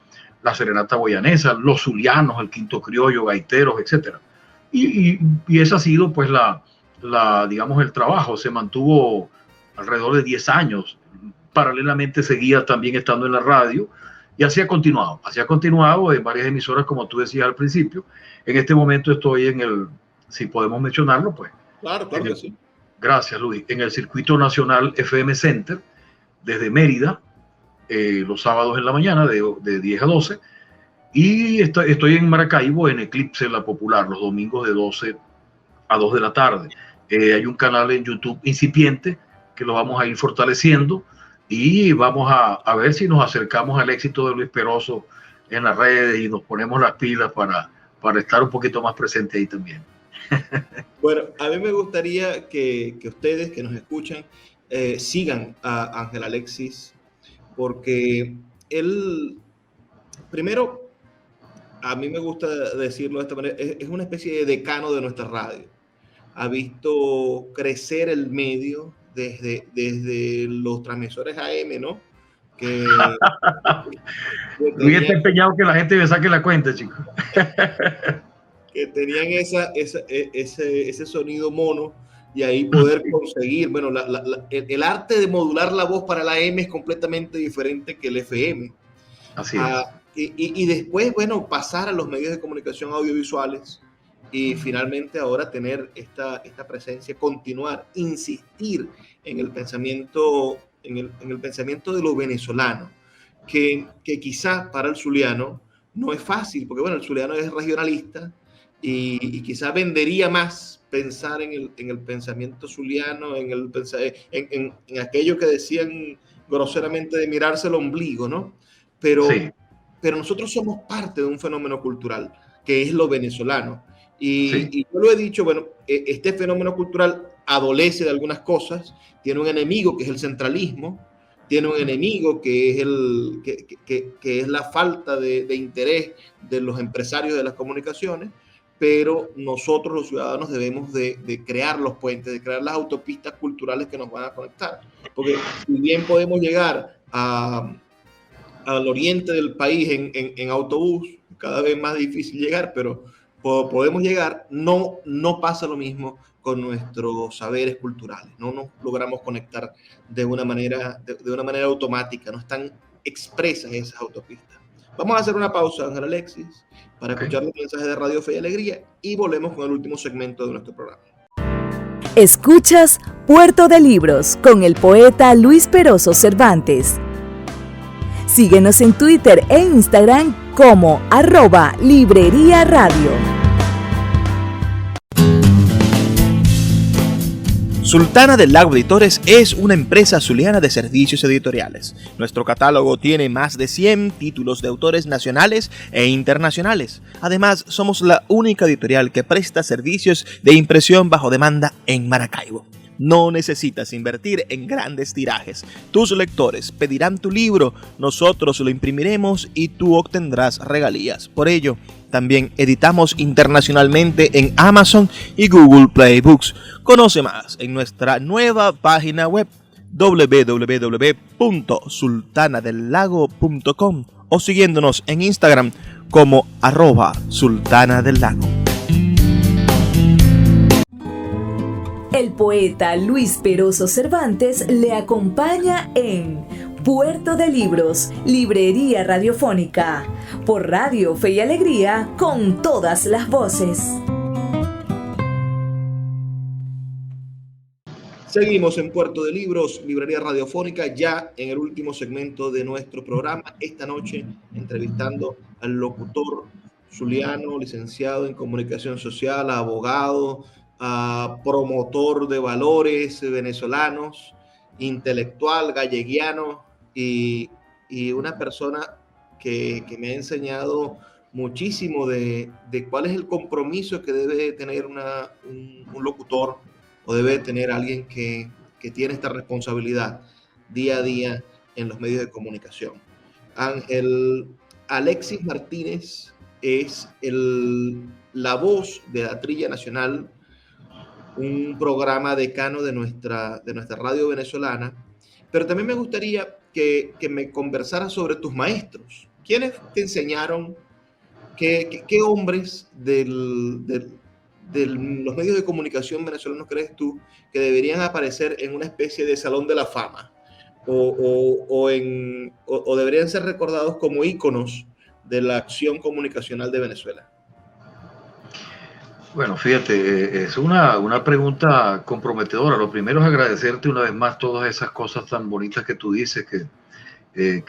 la Serenata Guayanesa, los zulianos, el Quinto Criollo, gaiteros, etcétera. Y ese ha sido, pues, digamos, el trabajo. Se mantuvo alrededor de 10 años. Paralelamente seguía también estando en la radio, y así ha continuado en varias emisoras, como tú decías al principio. En este momento estoy si podemos mencionarlo, pues. Claro que sí. Gracias, Luis. En el Circuito Nacional FM Center, desde Mérida, los sábados en la mañana, de 10 a 12. Y estoy en Maracaibo, en Eclipse La Popular, los domingos de 12 a 2 de la tarde. Hay un canal en YouTube incipiente que lo vamos a ir fortaleciendo, y vamos a ver si nos acercamos al éxito de Luis Peroso en las redes y nos ponemos las pilas para estar un poquito más presente ahí también. Bueno, a mí me gustaría que ustedes que nos escuchan sigan a Ángel Alexis, porque él, primero, a mí me gusta decirlo de esta manera, es una especie de decano de nuestra radio. Ha visto crecer el medio desde los transmisores AM, ¿no? Luis está empeñado que la gente me saque la cuenta, chicos. Que tenían ese sonido mono, y ahí poder conseguir, bueno, el arte de modular la voz para la AM es completamente diferente que el FM. Así es. Y después, bueno, pasar a los medios de comunicación audiovisuales, y finalmente ahora tener esta presencia, continuar, insistir en el pensamiento, en el pensamiento de lo venezolano, que quizá para el zuliano no es fácil, porque bueno, el zuliano es regionalista, y quizá vendería más pensar en el pensamiento zuliano, en aquello que decían groseramente de mirarse el ombligo, ¿no? Pero nosotros somos parte de un fenómeno cultural, que es lo venezolano. Y yo lo he dicho, bueno, este fenómeno cultural adolece de algunas cosas, tiene un enemigo que es el centralismo, tiene un enemigo que es la falta de interés de los empresarios de las comunicaciones, pero nosotros los ciudadanos debemos de crear los puentes, de crear las autopistas culturales que nos van a conectar. Porque si bien podemos llegar al oriente del país en autobús, cada vez más difícil llegar, pero podemos llegar, no pasa lo mismo con nuestros saberes culturales, no nos logramos conectar de una manera automática, no están expresas esas autopistas. Vamos a hacer una pausa, Ángel Alexis, para escuchar los mensajes de Radio Fe y Alegría y volvemos con el último segmento de nuestro programa. Escuchas Puerto de Libros con el poeta Luis Peroso Cervantes. Síguenos en Twitter e Instagram como @Librería Radio. Sultana del Lago Editores es una empresa zuliana de servicios editoriales. Nuestro catálogo tiene más de 100 títulos de autores nacionales e internacionales. Además, somos la única editorial que presta servicios de impresión bajo demanda en Maracaibo. No necesitas invertir en grandes tirajes. Tus lectores pedirán tu libro, nosotros lo imprimiremos y tú obtendrás regalías. Por ello, también editamos internacionalmente en Amazon y Google Play Books. Conoce más en nuestra nueva página web www.sultanadelago.com o siguiéndonos en Instagram como @sultanadelago. El poeta Luis Peroso Cervantes le acompaña en Puerto de Libros, Librería Radiofónica, por Radio Fe y Alegría, con todas las voces. Seguimos en Puerto de Libros, Librería Radiofónica, ya en el último segmento de nuestro programa. Esta noche entrevistando al locutor zuliano, licenciado en Comunicación Social, abogado, promotor de valores venezolanos, intelectual, galleguiano y una persona que me ha enseñado muchísimo de cuál es el compromiso que debe tener un locutor o debe tener alguien que tiene esta responsabilidad día a día en los medios de comunicación. Ángel Alexis Martínez es la voz de la Trilla Nacional, un programa decano de nuestra radio venezolana, pero también me gustaría que me conversaras sobre tus maestros. ¿Quiénes te enseñaron? ¿Qué hombres de los medios de comunicación venezolanos crees tú que deberían aparecer en una especie de salón de la fama o deberían ser recordados como íconos de la acción comunicacional de Venezuela? Bueno, fíjate, es una pregunta comprometedora. Lo primero es agradecerte una vez más todas esas cosas tan bonitas que tú dices que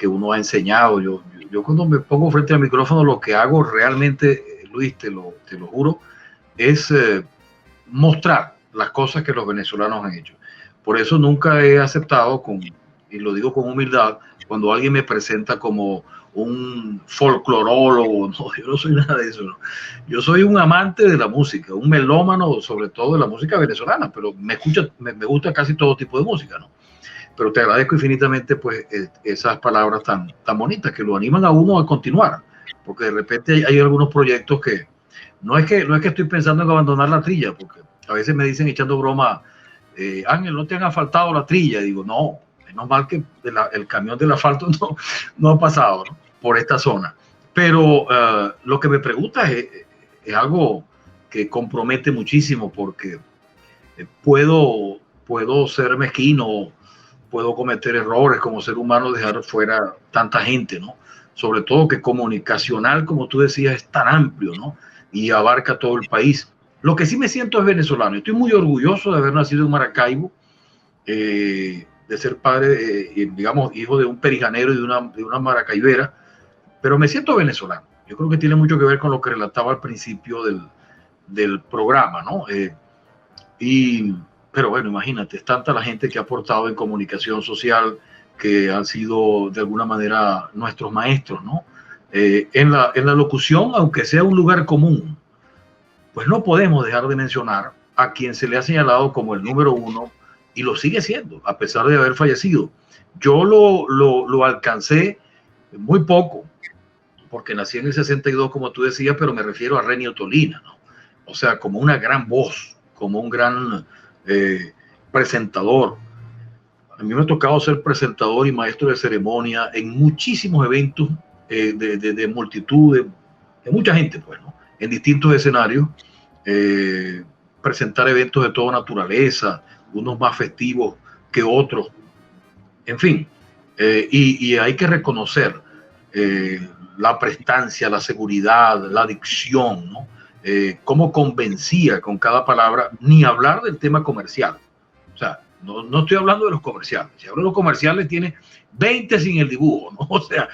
uno ha enseñado. Yo cuando me pongo frente al micrófono, lo que hago realmente, Luis, te lo juro, es mostrar las cosas que los venezolanos han hecho. Por eso nunca he aceptado, y lo digo con humildad, cuando alguien me presenta como un folclorólogo. No, yo no soy nada de eso, ¿no? Yo soy un amante de la música, un melómano sobre todo de la música venezolana, pero me gusta casi todo tipo de música, ¿no? Pero te agradezco infinitamente pues esas palabras tan bonitas que lo animan a uno a continuar, porque de repente hay algunos proyectos que no es que estoy pensando en abandonar la trilla, porque a veces me dicen echando broma, Ángel, ¿no te han asfaltado la trilla? Y digo, no, menos mal que el camión del asfalto no ha pasado, ¿no?, por esta zona. Pero lo que me preguntas es algo que compromete muchísimo, porque puedo ser mezquino, puedo cometer errores como ser humano, dejar fuera tanta gente, ¿no? Sobre todo que comunicacional, como tú decías, es tan amplio, ¿no? Y abarca todo el país. Lo que sí me siento es venezolano. Estoy muy orgulloso de haber nacido en Maracaibo, de ser padre, digamos, hijo de un perijanero y de una maracaibera, pero me siento venezolano. Yo creo que tiene mucho que ver con lo que relataba al principio del programa, ¿no? Pero bueno, imagínate, es tanta la gente que ha aportado en comunicación social, que han sido de alguna manera nuestros maestros, ¿no? En la locución, aunque sea un lugar común, pues no podemos dejar de mencionar a quien se le ha señalado como el número uno, y lo sigue siendo, a pesar de haber fallecido. Yo lo alcancé muy poco, porque nací en el 62, como tú decías, pero me refiero a Renio Tolina, ¿no? O sea, como una gran voz, como un gran presentador. A mí me ha tocado ser presentador y maestro de ceremonia en muchísimos eventos de multitud, de mucha gente, pues, ¿no? En distintos escenarios, presentar eventos de toda naturaleza, unos más festivos que otros, en fin, y hay que reconocer la prestancia, la seguridad, la dicción, ¿no? Cómo convencía con cada palabra, ni hablar del tema comercial. O sea, no estoy hablando de los comerciales. Si hablo de los comerciales, tiene 20 sin el dibujo, ¿no? O sea,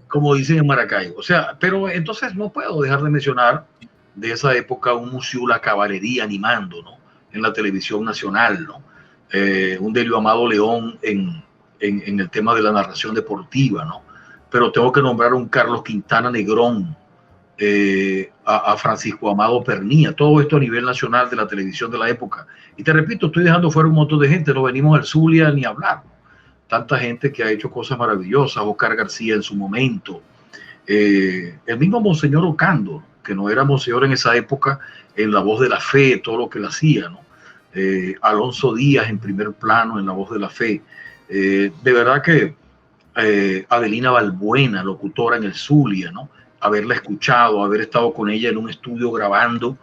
como dicen en Maracaibo. O sea, pero entonces no puedo dejar de mencionar de esa época un Musiú La Caballería animando, ¿no? En la televisión nacional, ¿no? Un Delio Amado León en el tema de la narración deportiva, ¿no? Pero tengo que nombrar a un Carlos Quintana Negrón, a Francisco Amado Pernía, todo esto a nivel nacional de la televisión de la época. Y te repito, estoy dejando fuera un montón de gente, no venimos al Zulia ni a hablar. Tanta gente que ha hecho cosas maravillosas, Oscar García en su momento, el mismo Monseñor Ocando, que no era monseñor en esa época, en La Voz de la Fe, todo lo que él hacía, ¿no? Alonso Díaz en primer plano en La Voz de la Fe. De verdad que Adelina Balbuena, locutora en el Zulia, ¿no? Haberla escuchado, haber estado con ella en un estudio grabando,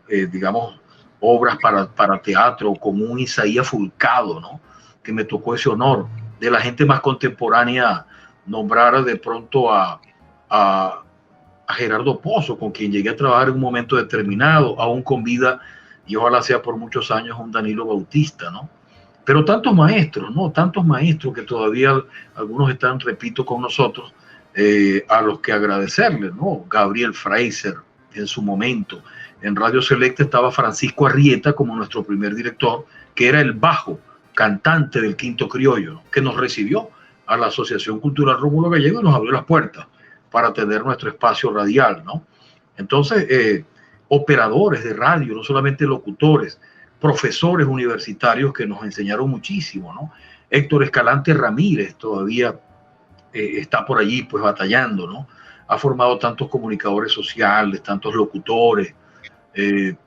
digamos, obras para teatro, como un Isaías Fulcado, ¿no? Que me tocó ese honor. De la gente más contemporánea, nombrar de pronto a Gerardo Pozo, con quien llegué a trabajar en un momento determinado, aún con vida, y ojalá sea por muchos años, un Danilo Bautista, ¿no? Pero tantos maestros, ¿no? Tantos maestros que todavía algunos están, repito, con nosotros, a los que agradecerles, ¿no? Gabriel Fraser en su momento. En Radio Selecta estaba Francisco Arrieta como nuestro primer director, que era el bajo cantante del Quinto Criollo, ¿no? Que nos recibió a la Asociación Cultural Rómulo Gallego y nos abrió las puertas para tener nuestro espacio radial, ¿no? Entonces, operadores de radio, no solamente locutores, profesores universitarios que nos enseñaron muchísimo, ¿no? Héctor Escalante Ramírez todavía está por allí, pues, batallando, ¿no? Ha formado tantos comunicadores sociales, tantos locutores,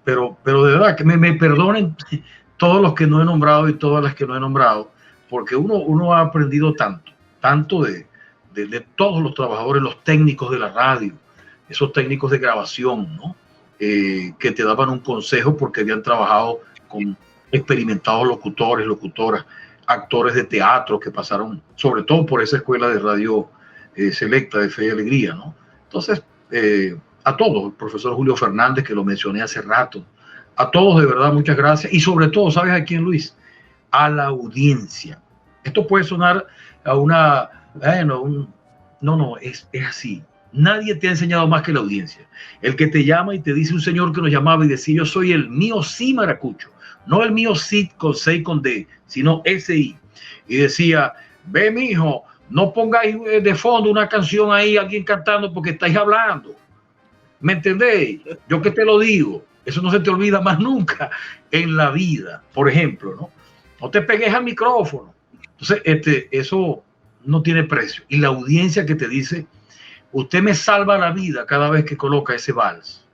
pero de verdad que me perdonen todos los que no he nombrado y todas las que no he nombrado, porque uno ha aprendido tanto de todos los trabajadores, los técnicos de la radio, esos técnicos de grabación, ¿no? Que te daban un consejo porque habían trabajado con experimentados locutores, locutoras, actores de teatro que pasaron sobre todo por esa escuela de radio Selecta de Fe y Alegría, ¿no? Entonces, a todos, el profesor Julio Fernández, que lo mencioné hace rato, a todos de verdad muchas gracias, y sobre todo, ¿sabes a quién, Luis? A la audiencia. Esto puede sonar a una, no, es así. Nadie te ha enseñado más que la audiencia. El que te llama y te dice, un señor que nos llamaba y decía, yo soy el mío sí maracucho, no el mío sí con C y con D, sino SI. Y decía, ve mijo, no pongáis de fondo una canción ahí, alguien cantando porque estáis hablando. ¿Me entendéis? Yo que te lo digo, eso no se te olvida más nunca en la vida, por ejemplo, ¿no? No te pegues al micrófono. Entonces, eso no tiene precio. Y la audiencia que te dice, usted me salva la vida cada vez que coloca ese vals.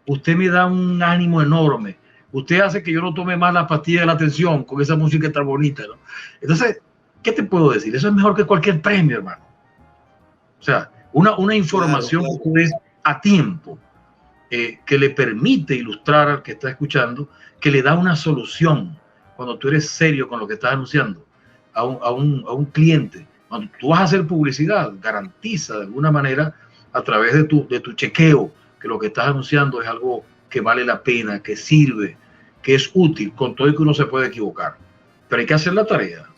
Usted me da un ánimo enorme. Usted hace que yo no tome más la pastilla de la atención con esa música tan bonita, ¿no? Entonces, ¿qué te puedo decir? Eso es mejor que cualquier premio, hermano. O sea, una información que tú des a tiempo, que le permite ilustrar al que está escuchando, que le da una solución cuando tú eres serio con lo que estás anunciando a un cliente. Cuando tú vas a hacer publicidad, garantiza de alguna manera a través de tu chequeo que lo que estás anunciando es algo que vale la pena, que sirve, que es útil, con todo y que uno se puede equivocar. Pero hay que hacer la tarea.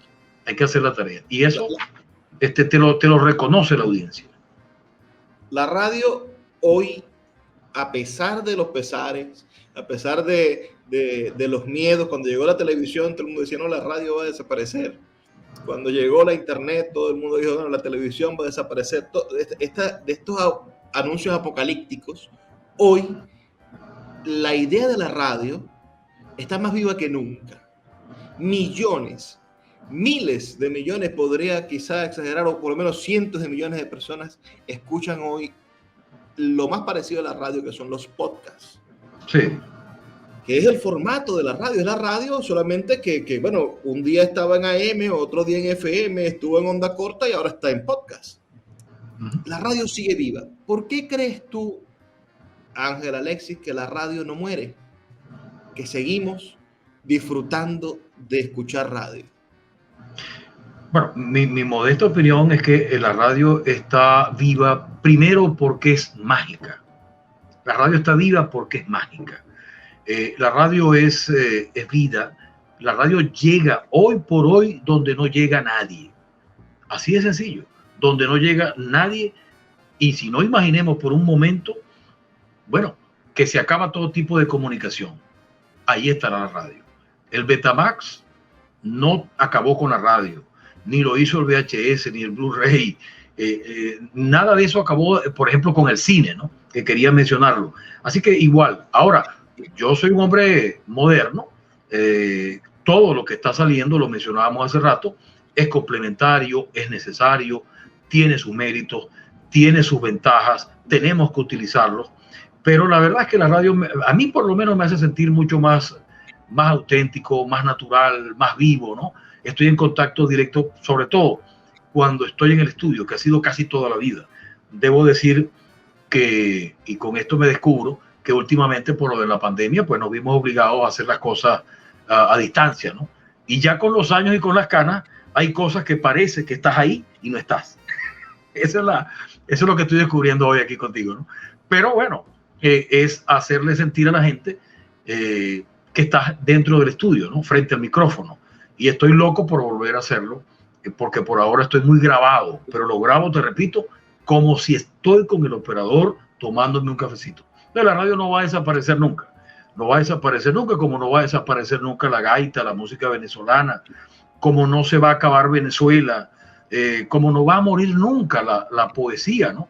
Hay que hacer la tarea. Y eso te lo reconoce la audiencia. La radio hoy, a pesar de los pesares, a pesar de los miedos, cuando llegó la televisión, todo el mundo decía, no, la radio va a desaparecer. Cuando llegó la internet, todo el mundo dijo, no, la televisión va a desaparecer. De estos anuncios apocalípticos, hoy la idea de la radio está más viva que nunca. Millones, miles de millones, podría quizá exagerar, o por lo menos cientos de millones de personas escuchan hoy lo más parecido a la radio, que son los podcasts. Sí. Que es el formato de la radio. Es la radio, solamente que bueno, un día estaba en AM, otro día en FM, estuvo en onda corta y ahora está en podcast. La radio sigue viva. ¿Por qué crees tú, Ángel Alexis, que la radio no muere? Que seguimos disfrutando de escuchar radio. Bueno, mi modesta opinión es que la radio está viva primero porque es mágica. La radio está viva porque es mágica. La radio es vida. La radio llega hoy por hoy donde no llega nadie. Así de sencillo. Donde no llega nadie. Y si no, imaginemos por un momento, bueno, que se acaba todo tipo de comunicación. Ahí estará la radio. El Betamax no acabó con la radio, ni lo hizo el VHS, ni el Blu-ray. Nada de eso acabó, por ejemplo, con el cine, ¿no? Que quería mencionarlo. Así que igual, ahora, yo soy un hombre moderno. Todo lo que está saliendo, lo mencionábamos hace rato, es complementario, es necesario, tiene sus méritos, tiene sus ventajas, tenemos que utilizarlos. Pero la verdad es que la radio, a mí por lo menos me hace sentir mucho más auténtico, más natural, más vivo, ¿no? Estoy en contacto directo, sobre todo cuando estoy en el estudio, que ha sido casi toda la vida. Debo decir que, y con esto me descubro, que últimamente por lo de la pandemia, pues nos vimos obligados a hacer las cosas a distancia, ¿no? Y ya con los años y con las canas, hay cosas que parece que estás ahí y no estás. Eso es lo que estoy descubriendo hoy aquí contigo, ¿no? Pero bueno, es hacerle sentir a la gente que estás dentro del estudio, ¿no? Frente al micrófono. Y estoy loco por volver a hacerlo, porque por ahora estoy muy grabado, pero lo grabo, te repito, como si estoy con el operador tomándome un cafecito. Pero la radio no va a desaparecer nunca. No va a desaparecer nunca, como no va a desaparecer nunca la gaita, la música venezolana, como no se va a acabar Venezuela, como no va a morir nunca la poesía, ¿no?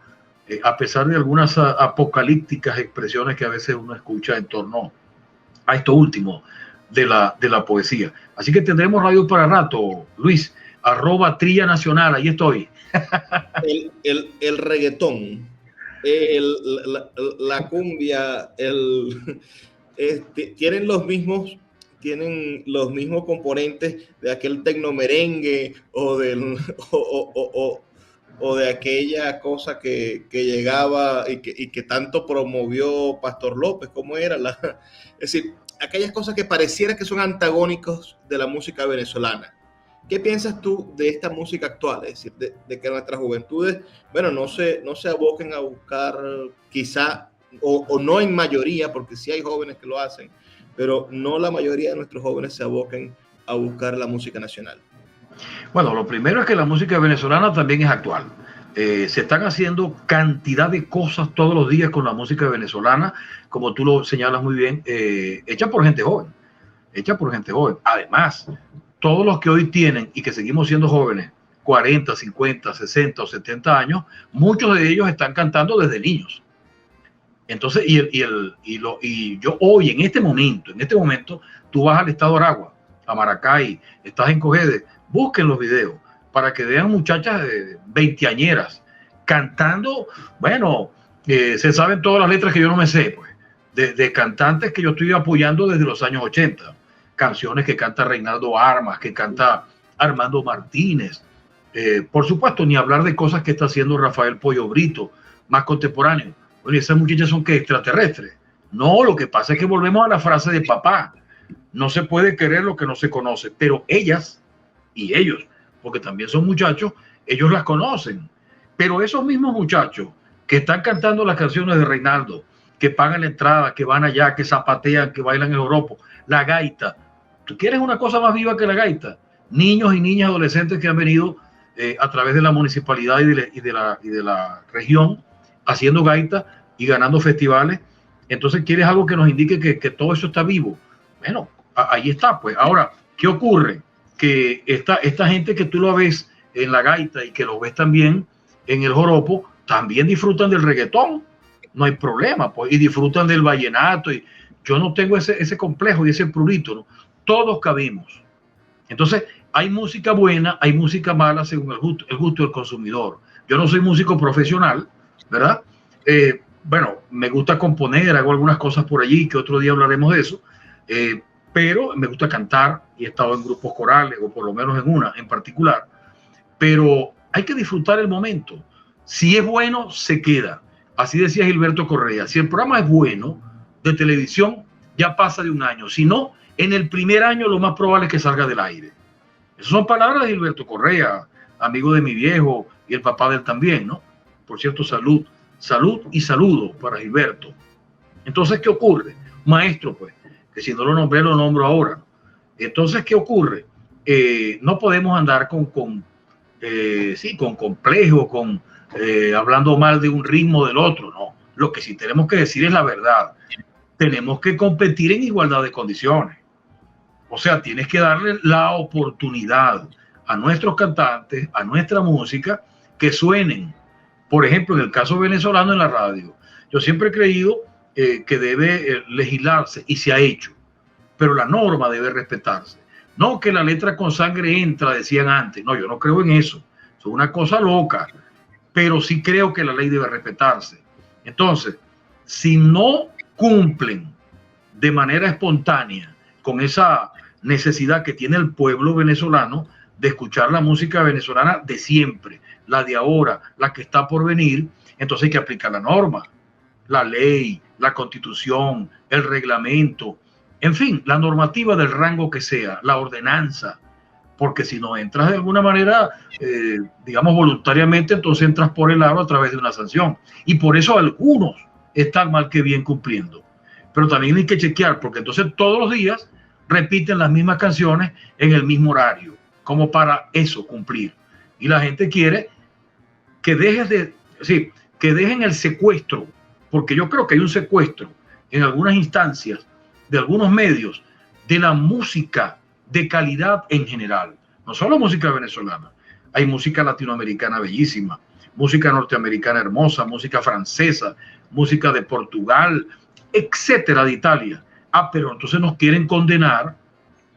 A pesar de algunas apocalípticas expresiones que a veces uno escucha en torno a esto último de la poesía. Así que tendremos radio para rato, Luis, @Trilla Nacional, ahí estoy. El reggaetón, la cumbia, tienen los mismos componentes de aquel tecnomerengue o de aquella cosa que llegaba y que tanto promovió Pastor López. ¿Cómo era? Es decir, aquellas cosas que pareciera que son antagónicos de la música venezolana. ¿Qué piensas tú de esta música actual? Es decir, de que nuestras juventudes, bueno, no se aboquen a buscar quizá, o no en mayoría, porque sí hay jóvenes que lo hacen, pero no la mayoría de nuestros jóvenes se aboquen a buscar la música nacional? Bueno, lo primero es que la música venezolana también es actual. Se están haciendo cantidad de cosas todos los días con la música venezolana, como tú lo señalas muy bien, hecha por gente joven. Además, todos los que hoy tienen y que seguimos siendo jóvenes, 40, 50, 60 o 70 años, muchos de ellos están cantando desde niños. Entonces, y yo hoy, en este momento, tú vas al estado Aragua, a Maracay, estás en Cogede, busquen los videos para que vean muchachas veinteañeras cantando. Bueno, se saben todas las letras que yo no me sé, pues, de cantantes que yo estoy apoyando desde los años 80. Canciones que canta Reinaldo Armas, que canta Armando Martínez. Por supuesto, ni hablar de cosas que está haciendo Rafael Pollo Brito, más contemporáneo. Oye, esas muchachas son que extraterrestres. No, lo que pasa es que volvemos a la frase de papá. No se puede querer lo que no se conoce, pero ellas y ellos, porque también son muchachos, ellos las conocen. Pero esos mismos muchachos que están cantando las canciones de Reinaldo, que pagan la entrada, que van allá, que zapatean, que bailan el joropo, la gaita. ¿Tú quieres una cosa más viva que la gaita? Niños y niñas adolescentes que han venido a través de la municipalidad y de la región haciendo gaita y ganando festivales. Entonces, ¿quieres algo que nos indique que todo eso está vivo? Bueno, ahí está, pues. Ahora, ¿qué ocurre? Que esta gente que tú lo ves en la gaita y que lo ves también en el joropo, también disfrutan del reggaetón. No hay problema, pues. Y disfrutan del vallenato. Y yo no tengo ese complejo y ese prurito, ¿no? Todos cabemos. Entonces, hay música buena, hay música mala según el gusto del consumidor. Yo no soy músico profesional, ¿verdad? Bueno, me gusta componer, hago algunas cosas por allí, que otro día hablaremos de eso, pero me gusta cantar y he estado en grupos corales, o por lo menos en una en particular, pero hay que disfrutar el momento. Si es bueno, se queda. Así decía Gilberto Correa, si el programa es bueno de televisión, ya pasa de un año. Si no, en el primer año lo más probable es que salga del aire. Esas son palabras de Gilberto Correa, amigo de mi viejo y el papá de él también, ¿no? Por cierto, salud y saludo para Gilberto. Entonces, ¿qué ocurre? Maestro, pues, que si no lo nombré, lo nombro ahora. Entonces, ¿qué ocurre? No podemos andar con complejo, hablando mal de un ritmo del otro, no. Lo que sí tenemos que decir es la verdad. Tenemos que competir en igualdad de condiciones. O sea, tienes que darle la oportunidad a nuestros cantantes, a nuestra música, que suenen. Por ejemplo, en el caso venezolano en la radio, yo siempre he creído que debe legislarse y se ha hecho, pero la norma debe respetarse. No que la letra con sangre entra, decían antes. No, yo no creo en eso. Es una cosa loca, pero sí creo que la ley debe respetarse. Entonces, si no cumplen de manera espontánea con esa necesidad que tiene el pueblo venezolano de escuchar la música venezolana de siempre, la de ahora, la que está por venir, entonces hay que aplicar la norma, la ley, la constitución, el reglamento, en fin, la normativa del rango que sea, la ordenanza, porque si no entras de alguna manera, digamos voluntariamente, entonces entras por el aro a través de una sanción. Y por eso algunos están mal que bien cumpliendo. Pero también hay que chequear, porque entonces todos los días repiten las mismas canciones en el mismo horario, como para eso cumplir. Y la gente quiere que dejen el secuestro, porque yo creo que hay un secuestro en algunas instancias de algunos medios de la música de calidad en general, no solo música venezolana, hay música latinoamericana bellísima, música norteamericana hermosa, música francesa, música de Portugal, etcétera, de Italia. Pero entonces nos quieren condenar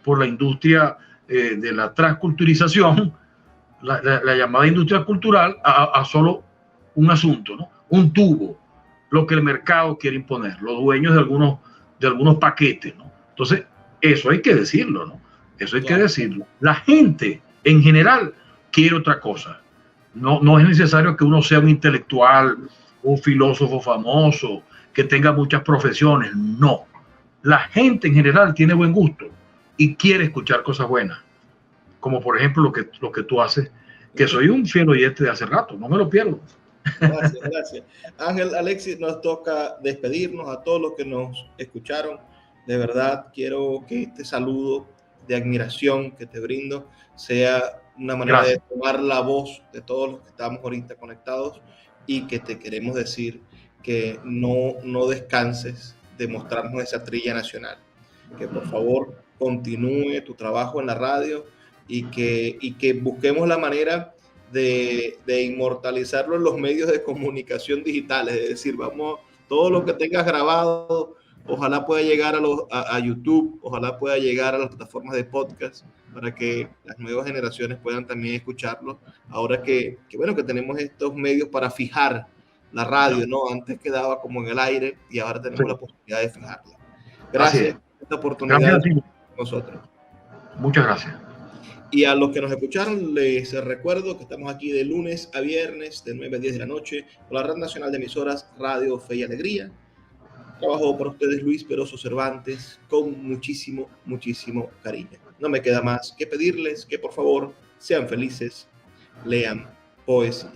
por la industria de la transculturización, la llamada industria cultural, a solo un asunto, ¿no? Un tubo, lo que el mercado quiere imponer, los dueños de algunos paquetes, ¿no? Entonces, eso hay que decirlo, ¿no? Eso hay que decirlo. La gente en general quiere otra cosa. No es necesario que uno sea un intelectual, un filósofo famoso, que tenga muchas profesiones. No. La gente en general tiene buen gusto y quiere escuchar cosas buenas. Como por ejemplo lo que tú haces, que soy un fiel oyente de hace rato, no me lo pierdo. Gracias. Ángel, Alexis, nos toca despedirnos a todos los que nos escucharon. De verdad, quiero que este saludo de admiración que te brindo sea una manera de tomar la voz de todos los que estamos ahorita conectados y que te queremos decir que no descanses de mostrarnos esa trilla nacional. Que por favor continúe tu trabajo en la radio y que busquemos la manera de inmortalizarlo en los medios de comunicación digitales, es decir, vamos, todo lo que tengas grabado, ojalá pueda llegar a YouTube, ojalá pueda llegar a las plataformas de podcast para que las nuevas generaciones puedan también escucharlo, ahora que tenemos estos medios para fijar la radio, ¿no? Antes quedaba como en el aire y ahora tenemos la posibilidad de fijarla. Gracias por esta oportunidad. Gracias de nosotros. Muchas gracias. Y a los que nos escucharon, les recuerdo que estamos aquí de lunes a viernes, de 9 a 10 de la noche, por la Red Nacional de Emisoras Radio Fe y Alegría. Trabajó para ustedes Luis Peroso Cervantes con muchísimo, muchísimo cariño. No me queda más que pedirles que por favor sean felices, lean poesía.